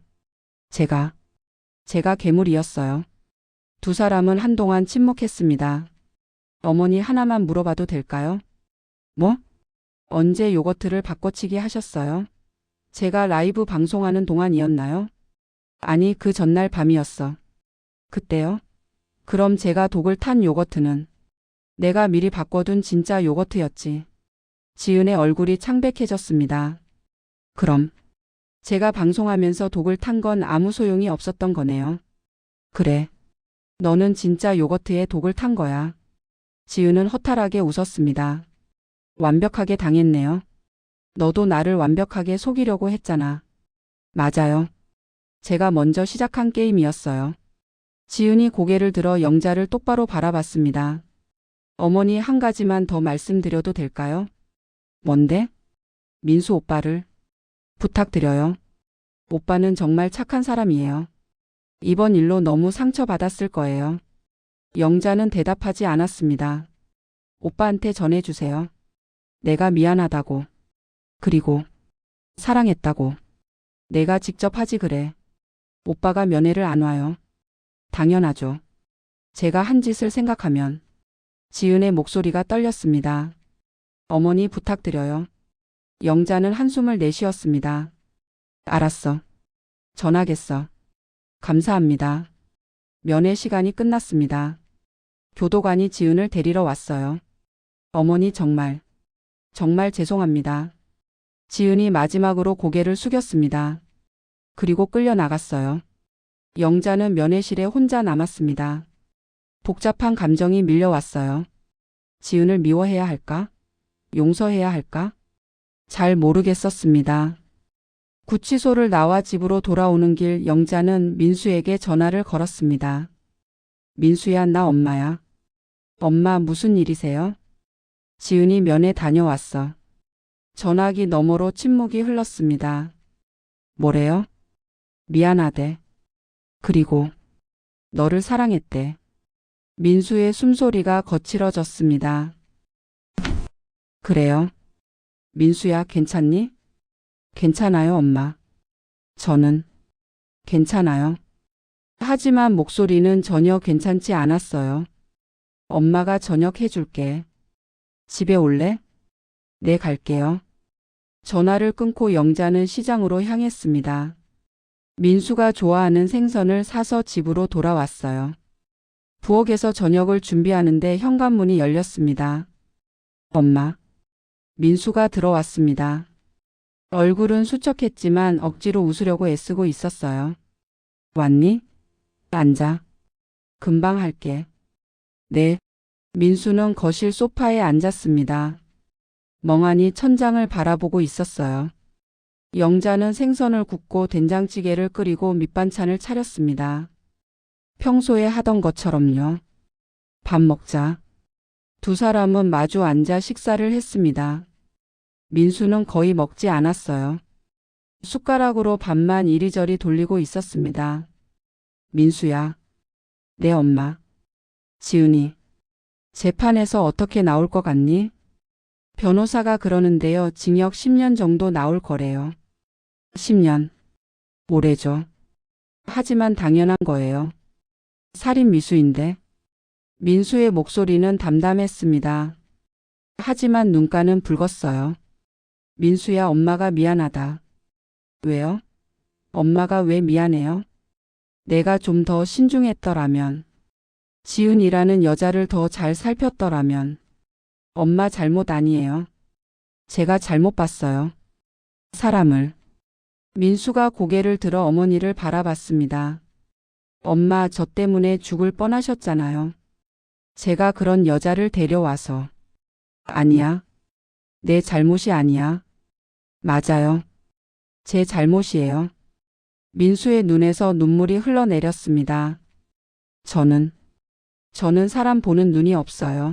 제가 괴물이었어요. 두 사람은 한동안 침묵했습니다. 어머니, 하나만 물어봐도 될까요? 뭐? 언제 요거트를 바꿔치기 하셨어요? 제가 라이브 방송하는 동안이었나요? 아니, 그 전날 밤이었어. 그때요? 그럼 제가 독을 탄 요거트는 내가 미리 바꿔둔 진짜 요거트였지. 지은의 얼굴이 창백해졌습니다. 그럼 제가 방송하면서 독을 탄 건 아무 소용이 없었던 거네요. 그래. 너는 진짜 요거트에 독을 탄 거야. 지은은 허탈하게 웃었습니다. 완벽하게 당했네요. 너도 나를 완벽하게 속이려고 했잖아. 맞아요. 제가 먼저 시작한 게임이었어요. 지은이 고개를 들어 영자를 똑바로 바라봤습니다. 어머니, 한 가지만 더 말씀드려도 될까요? 뭔데? 민수 오빠를 부탁드려요. 오빠는 정말 착한 사람이에요. 이번 일로 너무 상처받았을 거예요. 영자는 대답하지 않았습니다. 오빠한테 전해주세요. 내가 미안하다고. 그리고 사랑했다고. 내가 직접 하지 그래. 오빠가 면회를 안 와요. 당연하죠. 제가 한 짓을 생각하면. 지은의 목소리가 떨렸습니다. 어머니, 부탁드려요. 영자는 한숨을 내쉬었습니다. 알았어. 전하겠어. 감사합니다. 면회 시간이 끝났습니다. 교도관이 지은을 데리러 왔어요. 어머니, 정말 죄송합니다. 지은이 마지막으로 고개를 숙였습니다. 그리고 끌려 나갔어요. 영자는 면회실에 혼자 남았습니다. 복잡한 감정이 밀려왔어요. 지은을 미워해야 할까? 용서해야 할까? 잘 모르겠었습니다. 구치소를 나와 집으로 돌아오는 길 영자는 민수에게 전화를 걸었습니다. 민수야, 나 엄마야. 엄마, 무슨 일이세요? 지은이 면회 다녀왔어. 전화기 너머로 침묵이 흘렀습니다. 뭐래요? 미안하대. 그리고 너를 사랑했대. 민수의 숨소리가 거칠어졌습니다. 그래요? 민수야, 괜찮니? 괜찮아요, 엄마. 저는 괜찮아요. 하지만 목소리는 전혀 괜찮지 않았어요. 엄마가 저녁 해줄게. 집에 올래? 네, 갈게요. 전화를 끊고 영자는 시장으로 향했습니다. 민수가 좋아하는 생선을 사서 집으로 돌아왔어요. 부엌에서 저녁을 준비하는데 현관문이 열렸습니다. 엄마. 민수가 들어왔습니다. 얼굴은 수척했지만 억지로 웃으려고 애쓰고 있었어요. 왔니? 앉아. 금방 할게. 네. 민수는 거실 소파에 앉았습니다. 멍하니 천장을 바라보고 있었어요. 영자는 생선을 굽고 된장찌개를 끓이고 밑반찬을 차렸습니다. 평소에 하던 것처럼요. 밥 먹자. 두 사람은 마주 앉아 식사를 했습니다. 민수는 거의 먹지 않았어요. 숟가락으로 밥만 이리저리 돌리고 있었습니다. 민수야. 네, 엄마. 지은이. 재판에서 어떻게 나올 것 같니? 변호사가 그러는데요. 징역 10년 정도 나올 거래요. 10년. 오래죠. 하지만 당연한 거예요. 살인 미수인데. 민수의 목소리는 담담했습니다. 하지만 눈가는 붉었어요. 민수야, 엄마가 미안하다. 왜요? 엄마가 왜 미안해요? 내가 좀 더 신중했더라면, 지은이라는 여자를 더 잘 살폈더라면. 엄마 잘못 아니에요. 제가 잘못 봤어요. 사람을. 민수가 고개를 들어 어머니를 바라봤습니다. 엄마, 저 때문에 죽을 뻔하셨잖아요. 제가 그런 여자를 데려와서. 아니야. 내 잘못이 아니야. 맞아요. 제 잘못이에요. 민수의 눈에서 눈물이 흘러내렸습니다. 저는 사람 보는 눈이 없어요.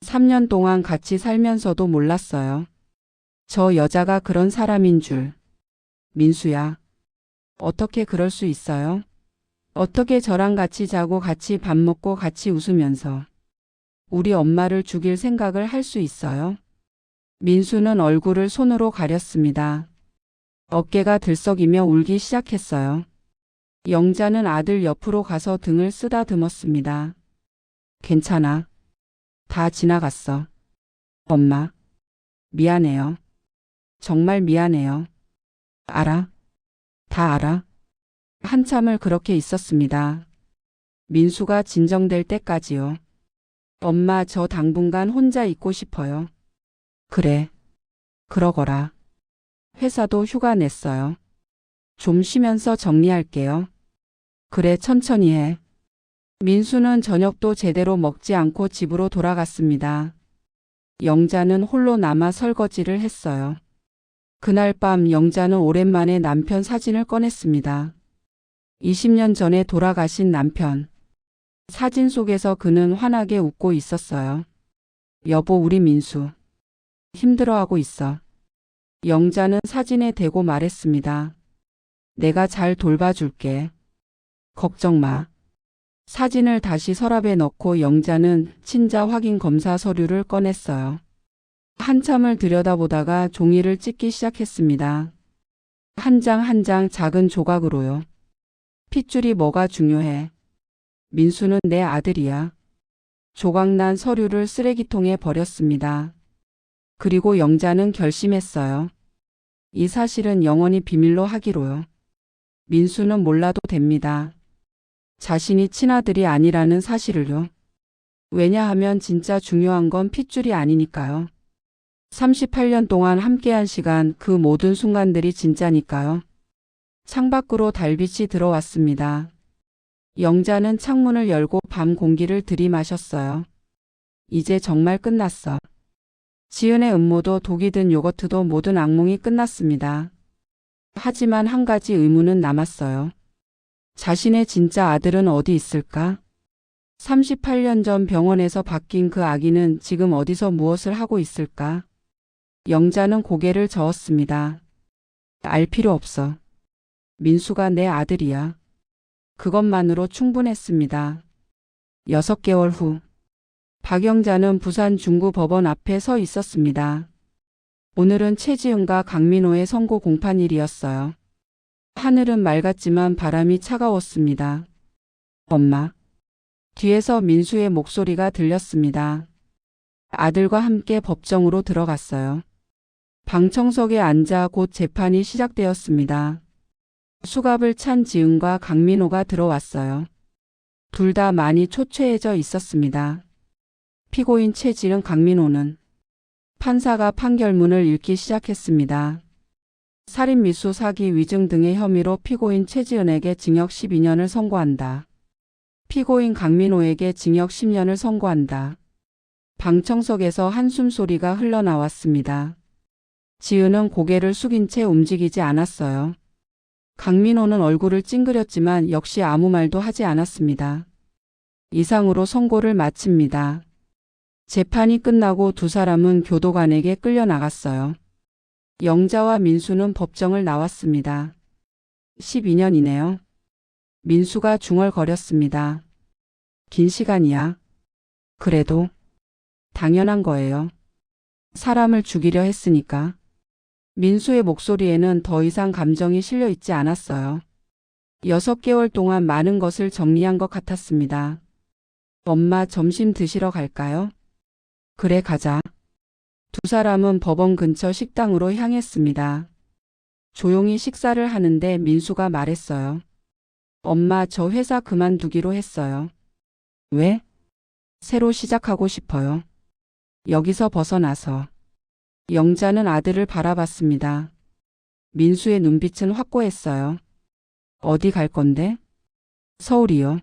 3년 동안 같이 살면서도 몰랐어요. 저 여자가 그런 사람인 줄. 민수야. 어떻게 그럴 수 있어요? 어떻게 저랑 같이 자고 같이 밥 먹고 같이 웃으면서 우리 엄마를 죽일 생각을 할 수 있어요? 민수는 얼굴을 손으로 가렸습니다. 어깨가 들썩이며 울기 시작했어요. 영자는 아들 옆으로 가서 등을 쓰다듬었습니다. 괜찮아. 다 지나갔어. 엄마. 미안해요. 정말 미안해요. 알아. 다 알아. 한참을 그렇게 있었습니다. 민수가 진정될 때까지요. 엄마, 저 당분간 혼자 있고 싶어요. 그래. 그러거라. 회사도 휴가 냈어요. 좀 쉬면서 정리할게요. 그래, 천천히 해. 민수는 저녁도 제대로 먹지 않고 집으로 돌아갔습니다. 영자는 홀로 남아 설거지를 했어요. 그날 밤 영자는 오랜만에 남편 사진을 꺼냈습니다. 20년 전에 돌아가신 남편. 사진 속에서 그는 환하게 웃고 있었어요. 여보, 우리 민수. 힘들어하고 있어. 영자는 사진에 대고 말했습니다. 내가 잘 돌봐줄게. 걱정 마. 사진을 다시 서랍에 넣고 영자는 친자 확인 검사 서류를 꺼냈어요. 한참을 들여다보다가 종이를 찢기 시작했습니다. 한 장 한 장 작은 조각으로요. 핏줄이 뭐가 중요해. 민수는 내 아들이야. 조각난 서류를 쓰레기통에 버렸습니다. 그리고 영자는 결심했어요. 이 사실은 영원히 비밀로 하기로요. 민수는 몰라도 됩니다. 자신이 친아들이 아니라는 사실을요. 왜냐하면 진짜 중요한 건 핏줄이 아니니까요. 38년 동안 함께한 시간, 그 모든 순간들이 진짜니까요. 창밖으로 달빛이 들어왔습니다. 영자는 창문을 열고 밤 공기를 들이마셨어요. 이제 정말 끝났어. 지은의 음모도 독이 든 요거트도 모든 악몽이 끝났습니다. 하지만 한 가지 의문은 남았어요. 자신의 진짜 아들은 어디 있을까? 38년 전 병원에서 바뀐 그 아기는 지금 어디서 무엇을 하고 있을까? 영자는 고개를 저었습니다. 알 필요 없어. 민수가 내 아들이야. 그것만으로 충분했습니다. 6개월 후, 박영자는 부산 중구법원 앞에 서 있었습니다. 오늘은 최지은과 강민호의 선고 공판일이었어요. 하늘은 맑았지만 바람이 차가웠습니다. 엄마. 뒤에서 민수의 목소리가 들렸습니다. 아들과 함께 법정으로 들어갔어요. 방청석에 앉아 곧 재판이 시작되었습니다. 수갑을 찬 지은과 강민호가 들어왔어요. 둘 다 많이 초췌해져 있었습니다. 피고인 최지은, 강민호는 판사가 판결문을 읽기 시작했습니다. 살인미수, 사기, 위증 등의 혐의로 피고인 최지은에게 징역 12년을 선고한다. 피고인 강민호에게 징역 10년을 선고한다. 방청석에서 한숨 소리가 흘러나왔습니다. 지은은 고개를 숙인 채 움직이지 않았어요. 강민호는 얼굴을 찡그렸지만 역시 아무 말도 하지 않았습니다. 이상으로 선고를 마칩니다. 재판이 끝나고 두 사람은 교도관에게 끌려나갔어요. 영자와 민수는 법정을 나왔습니다. 12년이네요. 민수가 중얼거렸습니다. 긴 시간이야. 그래도 당연한 거예요. 사람을 죽이려 했으니까. 민수의 목소리에는 더 이상 감정이 실려 있지 않았어요. 6개월 동안 많은 것을 정리한 것 같았습니다. 엄마, 점심 드시러 갈까요? 그래, 가자. 두 사람은 법원 근처 식당으로 향했습니다. 조용히 식사를 하는데 민수가 말했어요. 엄마, 저 회사 그만두기로 했어요. 왜? 새로 시작하고 싶어요. 여기서 벗어나서. 영자는 아들을 바라봤습니다. 민수의 눈빛은 확고했어요. 어디 갈 건데? 서울이요.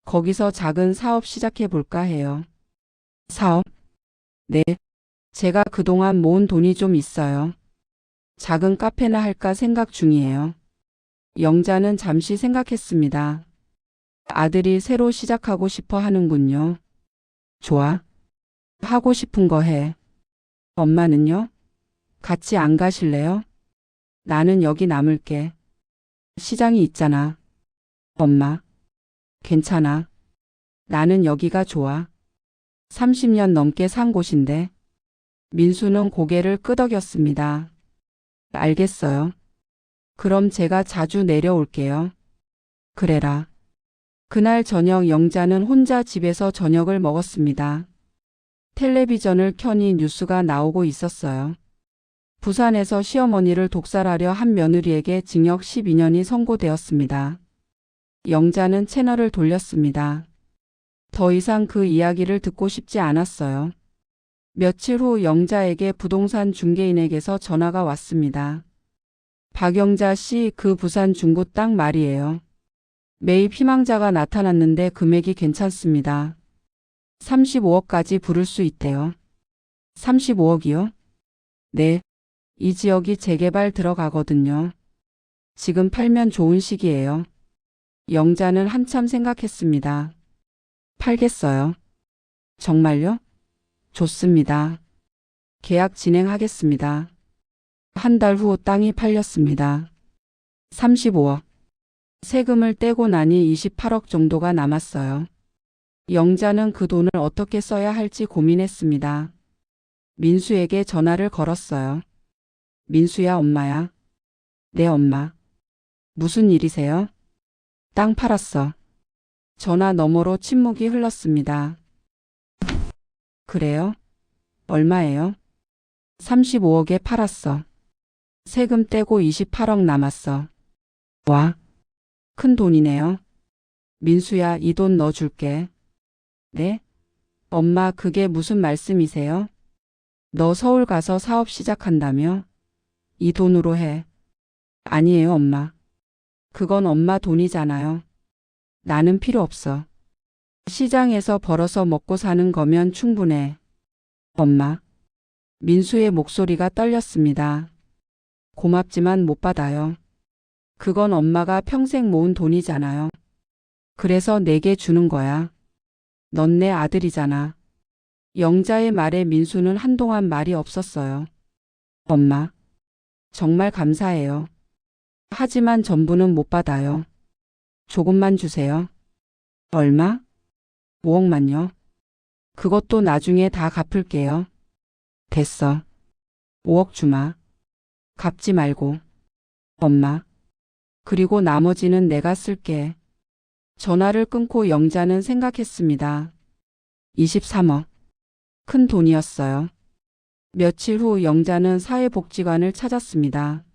거기서 작은 사업 시작해 볼까 해요. 사업? 네. 제가 그동안 모은 돈이 좀 있어요. 작은 카페나 할까 생각 중이에요. 영자는 잠시 생각했습니다. 아들이 새로 시작하고 싶어 하는군요. 좋아. 하고 싶은 거 해. 엄마는요? 같이 안 가실래요? 나는 여기 남을게. 시장이 있잖아. 엄마. 괜찮아. 나는 여기가 좋아. 30년 넘게 산 곳인데. 민수는 고개를 끄덕였습니다. 알겠어요. 그럼 제가 자주 내려올게요. 그래라. 그날 저녁 영자는 혼자 집에서 저녁을 먹었습니다. 텔레비전을 켜니 뉴스가 나오고 있었어요. 부산에서 시어머니를 독살하려 한 며느리에게 징역 12년이 선고되었습니다. 영자는 채널을 돌렸습니다. 더 이상 그 이야기를 듣고 싶지 않았어요. 며칠 후 영자에게 부동산 중개인에게서 전화가 왔습니다. 박영자 씨, 그 부산 중구 땅 말이에요. 매입 희망자가 나타났는데 금액이 괜찮습니다. 35억까지 부를 수 있대요. 35억이요? 네. 이 지역이 재개발 들어가거든요. 지금 팔면 좋은 시기예요. 영자는 한참 생각했습니다. 팔겠어요. 정말요? 좋습니다. 계약 진행하겠습니다. 한 달 후 땅이 팔렸습니다. 35억. 세금을 떼고 나니 28억 정도가 남았어요. 영자는 그 돈을 어떻게 써야 할지 고민했습니다. 민수에게 전화를 걸었어요. 민수야, 엄마야. 네, 엄마. 무슨 일이세요? 땅 팔았어. 전화 너머로 침묵이 흘렀습니다. 그래요? 얼마예요? 35억에 팔았어. 세금 떼고 28억 남았어. 와, 큰 돈이네요. 민수야, 이 돈 넣어줄게. 네? 엄마, 그게 무슨 말씀이세요? 너 서울 가서 사업 시작한다며? 이 돈으로 해. 아니에요, 엄마. 그건 엄마 돈이잖아요. 나는 필요 없어. 시장에서 벌어서 먹고 사는 거면 충분해. 엄마. 민수의 목소리가 떨렸습니다. 고맙지만 못 받아요. 그건 엄마가 평생 모은 돈이잖아요. 그래서 내게 주는 거야. 넌 내 아들이잖아. 영자의 말에 민수는 한동안 말이 없었어요. 엄마. 정말 감사해요. 하지만 전부는 못 받아요. 조금만 주세요. 얼마? 5억만요. 그것도 나중에 다 갚을게요. 됐어. 5억 주마. 갚지 말고. 엄마. 그리고 나머지는 내가 쓸게. 전화를 끊고 영자는 생각했습니다. 23억. 큰 돈이었어요. 며칠 후 영자는 사회복지관을 찾았습니다.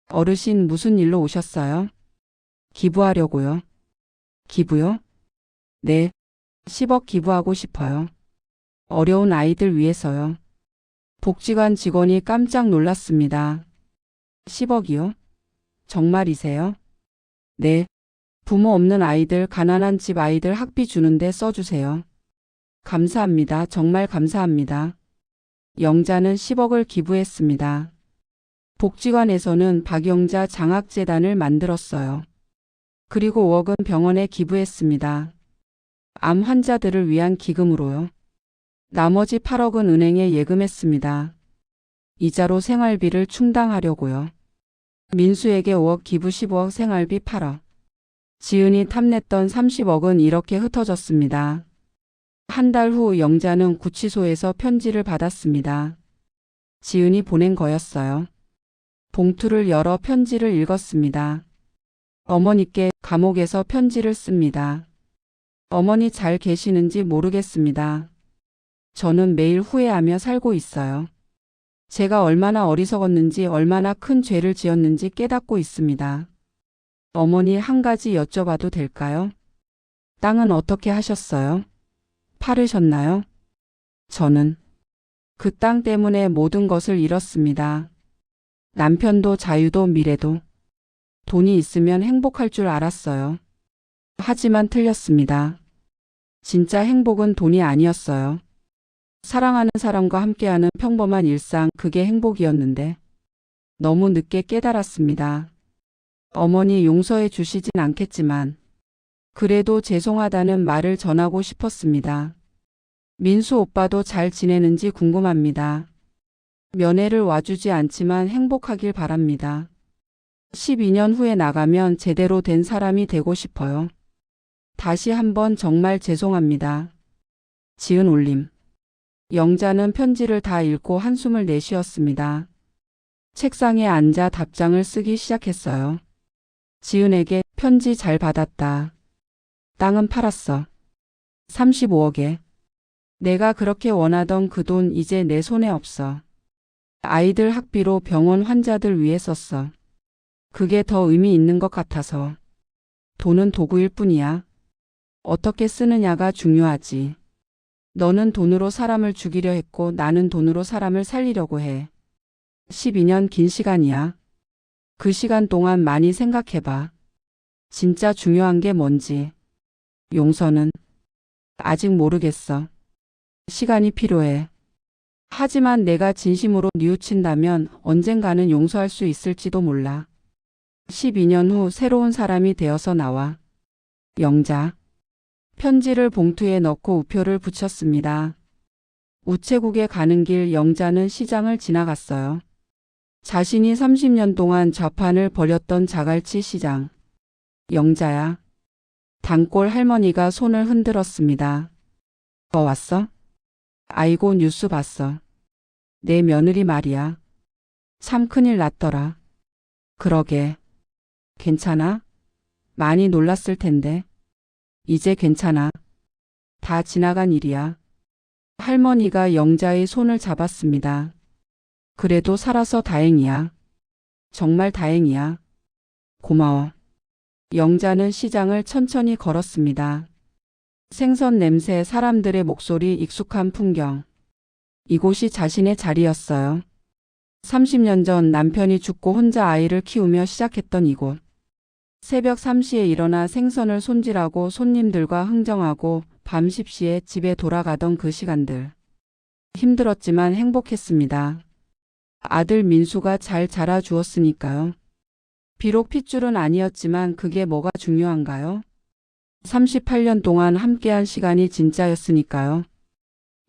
어르신 무슨 일로 오셨어요? 기부하려고요. 기부요? 네. 10억 기부하고 싶어요. 어려운 아이들 위해서요. 복지관 직원이 깜짝 놀랐습니다. 10억이요? 정말이세요? 네. 부모 없는 아이들, 가난한 집 아이들 학비 주는데 써주세요. 감사합니다. 정말 감사합니다. 영자는 10억을 기부했습니다. 복지관에서는 박영자 장학재단을 만들었어요. 그리고 5억은 병원에 기부했습니다. 암 환자들을 위한 기금으로요. 나머지 8억은 은행에 예금했습니다. 이자로 생활비를 충당하려고요. 민수에게 5억 기부 15억 생활비 8억. 지은이 탐냈던 30억은 이렇게 흩어졌습니다. 한 달 후 영자는 구치소에서 편지를 받았습니다. 지은이 보낸 거였어요. 봉투를 열어 편지를 읽었습니다. 어머니께 감옥에서 편지를 씁니다. 어머니 잘 계시는지 모르겠습니다. 저는 매일 후회하며 살고 있어요. 제가 얼마나 어리석었는지 얼마나 큰 죄를 지었는지 깨닫고 있습니다. 어머니 한 가지 여쭤봐도 될까요? 땅은 어떻게 하셨어요? 팔으셨나요? 저는 그 땅 때문에 모든 것을 잃었습니다. 남편도 자유도 미래도. 돈이 있으면 행복할 줄 알았어요. 하지만 틀렸습니다. 진짜 행복은 돈이 아니었어요. 사랑하는 사람과 함께하는 평범한 일상, 그게 행복이었는데 너무 늦게 깨달았습니다. 어머니 용서해 주시진 않겠지만 그래도 죄송하다는 말을 전하고 싶었습니다. 민수 오빠도 잘 지내는지 궁금합니다. 면회를 와주지 않지만 행복하길 바랍니다. 12년 후에 나가면 제대로 된 사람이 되고 싶어요. 다시 한번 정말 죄송합니다. 지은 올림. 영자는 편지를 다 읽고 한숨을 내쉬었습니다. 책상에 앉아 답장을 쓰기 시작했어요. 지은에게 편지 잘 받았다. 땅은 팔았어. 35억에. 내가 그렇게 원하던 그 돈 이제 내 손에 없어. 아이들 학비로 병원 환자들 위해 썼어. 그게 더 의미 있는 것 같아서. 돈은 도구일 뿐이야. 어떻게 쓰느냐가 중요하지. 너는 돈으로 사람을 죽이려 했고 나는 돈으로 사람을 살리려고 해. 12년 긴 시간이야. 그 시간 동안 많이 생각해봐. 진짜 중요한 게 뭔지. 용서는 아직 모르겠어. 시간이 필요해. 하지만 내가 진심으로 뉘우친다면 언젠가는 용서할 수 있을지도 몰라. 12년 후 새로운 사람이 되어서 나와. 영자. 편지를 봉투에 넣고 우표를 붙였습니다. 우체국에 가는 길 영자는 시장을 지나갔어요. 자신이 30년 동안 좌판을 벌였던 자갈치 시장. 영자야. 단골 할머니가 손을 흔들었습니다. 왔어? 아이고 뉴스 봤어. 내 며느리 말이야. 참 큰일 났더라. 그러게. 괜찮아? 많이 놀랐을 텐데. 이제 괜찮아. 다 지나간 일이야. 할머니가 영자의 손을 잡았습니다. 그래도 살아서 다행이야. 정말 다행이야. 고마워. 영자는 시장을 천천히 걸었습니다. 생선 냄새, 사람들의 목소리, 익숙한 풍경. 이곳이 자신의 자리였어요. 30년 전 남편이 죽고 혼자 아이를 키우며 시작했던 이곳. 새벽 3시에 일어나 생선을 손질하고 손님들과 흥정하고 밤 10시에 집에 돌아가던 그 시간들. 힘들었지만 행복했습니다. 아들 민수가 잘 자라주었으니까요. 비록 핏줄은 아니었지만 그게 뭐가 중요한가요? 38년 동안 함께한 시간이 진짜였으니까요.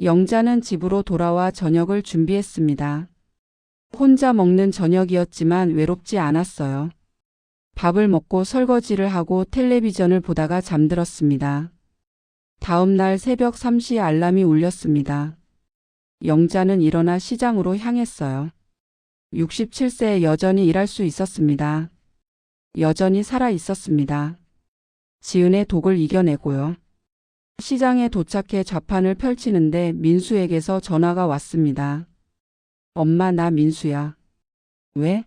영자는 집으로 돌아와 저녁을 준비했습니다. 혼자 먹는 저녁이었지만 외롭지 않았어요. 밥을 먹고 설거지를 하고 텔레비전을 보다가 잠들었습니다. 다음 날 새벽 3시 알람이 울렸습니다. 영자는 일어나 시장으로 향했어요. 67세에 여전히 일할 수 있었습니다. 여전히 살아 있었습니다. 지은의 독을 이겨내고요. 시장에 도착해 좌판을 펼치는데 민수에게서 전화가 왔습니다. 엄마, 나 민수야. 왜?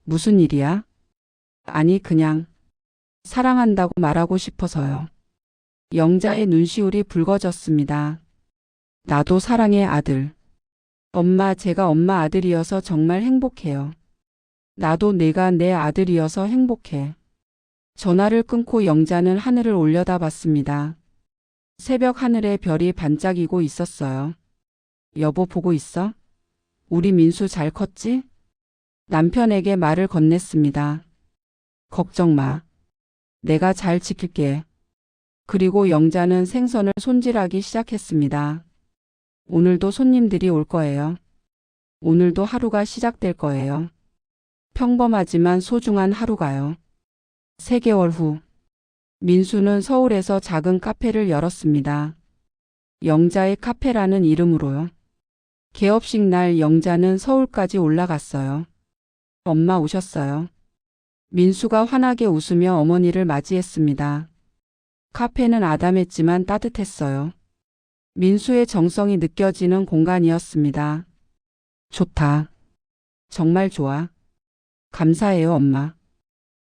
무슨 일이야? 아니, 그냥 사랑한다고 말하고 싶어서요. 영자의 눈시울이 붉어졌습니다. 나도 사랑해, 아들. 엄마, 제가 엄마 아들이어서 정말 행복해요. 나도 내가 내 아들이어서 행복해. 전화를 끊고 영자는 하늘을 올려다봤습니다. 새벽 하늘에 별이 반짝이고 있었어요. 여보, 보고 있어? 우리 민수 잘 컸지? 남편에게 말을 건넸습니다. 걱정 마. 내가 잘 지킬게. 그리고 영자는 생선을 손질하기 시작했습니다. 오늘도 손님들이 올 거예요. 오늘도 하루가 시작될 거예요. 평범하지만 소중한 하루가요. 3개월 후, 민수는 서울에서 작은 카페를 열었습니다. 영자의 카페라는 이름으로요. 개업식 날 영자는 서울까지 올라갔어요. 엄마 오셨어요. 민수가 환하게 웃으며 어머니를 맞이했습니다. 카페는 아담했지만 따뜻했어요. 민수의 정성이 느껴지는 공간이었습니다. 좋다. 정말 좋아. 감사해요, 엄마.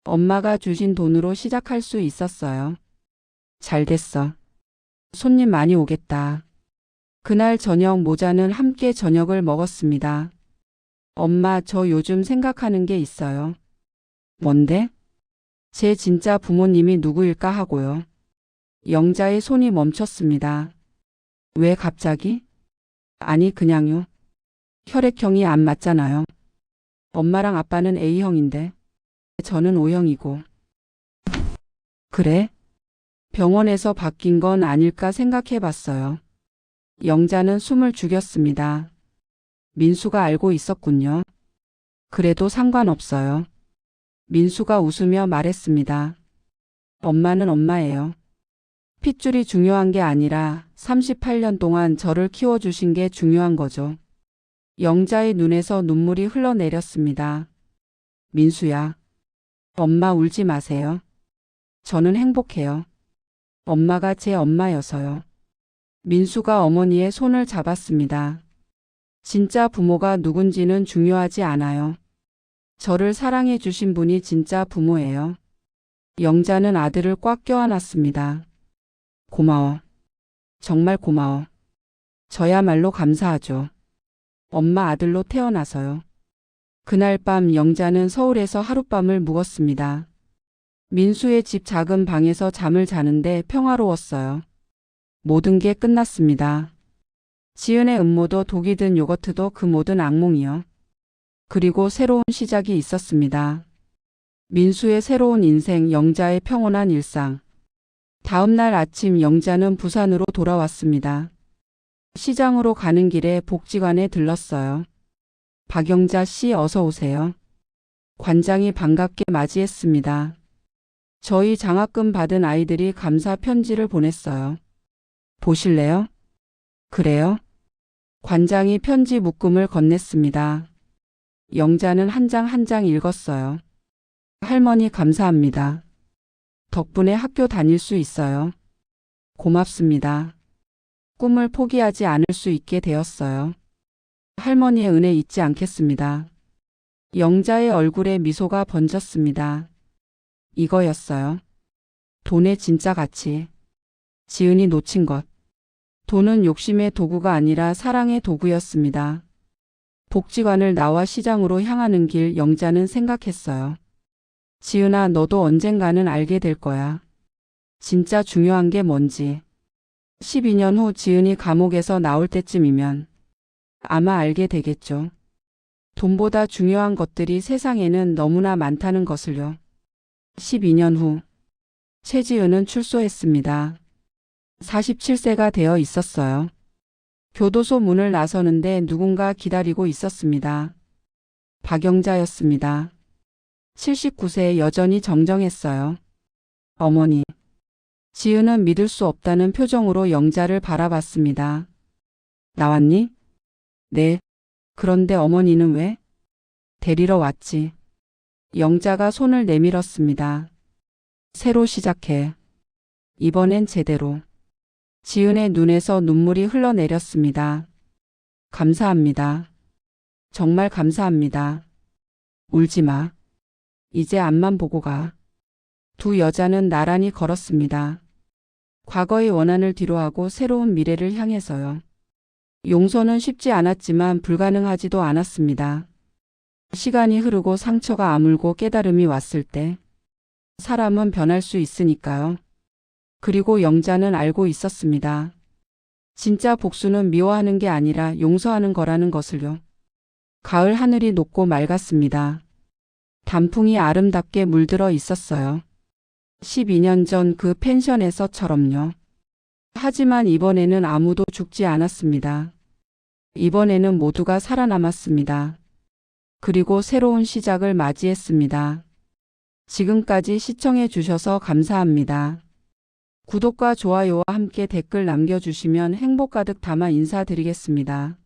엄마가 주신 돈으로 시작할 수 있었어요. 잘 됐어. 손님 많이 오겠다. 그날 저녁 모자는 함께 저녁을 먹었습니다. 엄마, 저 요즘 생각하는 게 있어요. 뭔데? 제 진짜 부모님이 누구일까 하고요. 영자의 손이 멈췄습니다. 왜 갑자기? 아니, 그냥요. 혈액형이 안 맞잖아요. 엄마랑 아빠는 A형인데 저는 O형이고. 그래? 병원에서 바뀐 건 아닐까 생각해 봤어요. 영자는 숨을 죽였습니다. 민수가 알고 있었군요. 그래도 상관없어요. 민수가 웃으며 말했습니다. 엄마는 엄마예요. 핏줄이 중요한 게 아니라 38년 동안 저를 키워주신 게 중요한 거죠. 영자의 눈에서 눈물이 흘러내렸습니다. 민수야, 엄마 울지 마세요. 저는 행복해요. 엄마가 제 엄마여서요. 민수가 어머니의 손을 잡았습니다. 진짜 부모가 누군지는 중요하지 않아요. 저를 사랑해 주신 분이 진짜 부모예요. 영자는 아들을 꽉 껴안았습니다. 고마워. 정말 고마워. 저야말로 감사하죠. 엄마 아들로 태어나서요. 그날 밤 영자는 서울에서 하룻밤을 묵었습니다. 민수의 집 작은 방에서 잠을 자는데 평화로웠어요. 모든 게 끝났습니다. 지은의 음모도 독이 든 요거트도 그 모든 악몽이요. 그리고 새로운 시작이 있었습니다. 민수의 새로운 인생, 영자의 평온한 일상. 다음 날 아침 영자는 부산으로 돌아왔습니다. 시장으로 가는 길에 복지관에 들렀어요. 박영자 씨, 어서 오세요. 관장이 반갑게 맞이했습니다. 저희 장학금 받은 아이들이 감사 편지를 보냈어요. 보실래요? 그래요? 관장이 편지 묶음을 건넸습니다. 영자는 한 장 한 장 읽었어요. 할머니 감사합니다. 덕분에 학교 다닐 수 있어요. 고맙습니다. 꿈을 포기하지 않을 수 있게 되었어요. 할머니의 은혜 잊지 않겠습니다. 영자의 얼굴에 미소가 번졌습니다. 이거였어요. 돈의 진짜 가치. 지은이 놓친 것. 돈은 욕심의 도구가 아니라 사랑의 도구였습니다. 복지관을 나와 시장으로 향하는 길, 영자는 생각했어요. 지은아, 너도 언젠가는 알게 될 거야. 진짜 중요한 게 뭔지. 12년 후 지은이 감옥에서 나올 때쯤이면 아마 알게 되겠죠. 돈보다 중요한 것들이 세상에는 너무나 많다는 것을요. 12년 후 최지은은 출소했습니다. 47세가 되어 있었어요. 교도소 문을 나서는데 누군가 기다리고 있었습니다. 박영자였습니다. 79세에 여전히 정정했어요. 어머니. 지은은 믿을 수 없다는 표정으로 영자를 바라봤습니다. 나왔니? 네. 그런데 어머니는 왜? 데리러 왔지. 영자가 손을 내밀었습니다. 새로 시작해. 이번엔 제대로. 지은의 눈에서 눈물이 흘러내렸습니다. 감사합니다. 정말 감사합니다. 울지 마. 이제 앞만 보고 가. 두 여자는 나란히 걸었습니다. 과거의 원한을 뒤로하고 새로운 미래를 향해서요. 용서는 쉽지 않았지만 불가능하지도 않았습니다. 시간이 흐르고 상처가 아물고 깨달음이 왔을 때 사람은 변할 수 있으니까요. 그리고 영자는 알고 있었습니다. 진짜 복수는 미워하는 게 아니라 용서하는 거라는 것을요. 가을 하늘이 높고 맑았습니다. 단풍이 아름답게 물들어 있었어요. 12년 전 그 펜션에서처럼요. 하지만 이번에는 아무도 죽지 않았습니다. 이번에는 모두가 살아남았습니다. 그리고 새로운 시작을 맞이했습니다. 지금까지 시청해 주셔서 감사합니다. 구독과 좋아요와 함께 댓글 남겨주시면 행복 가득 담아 인사드리겠습니다.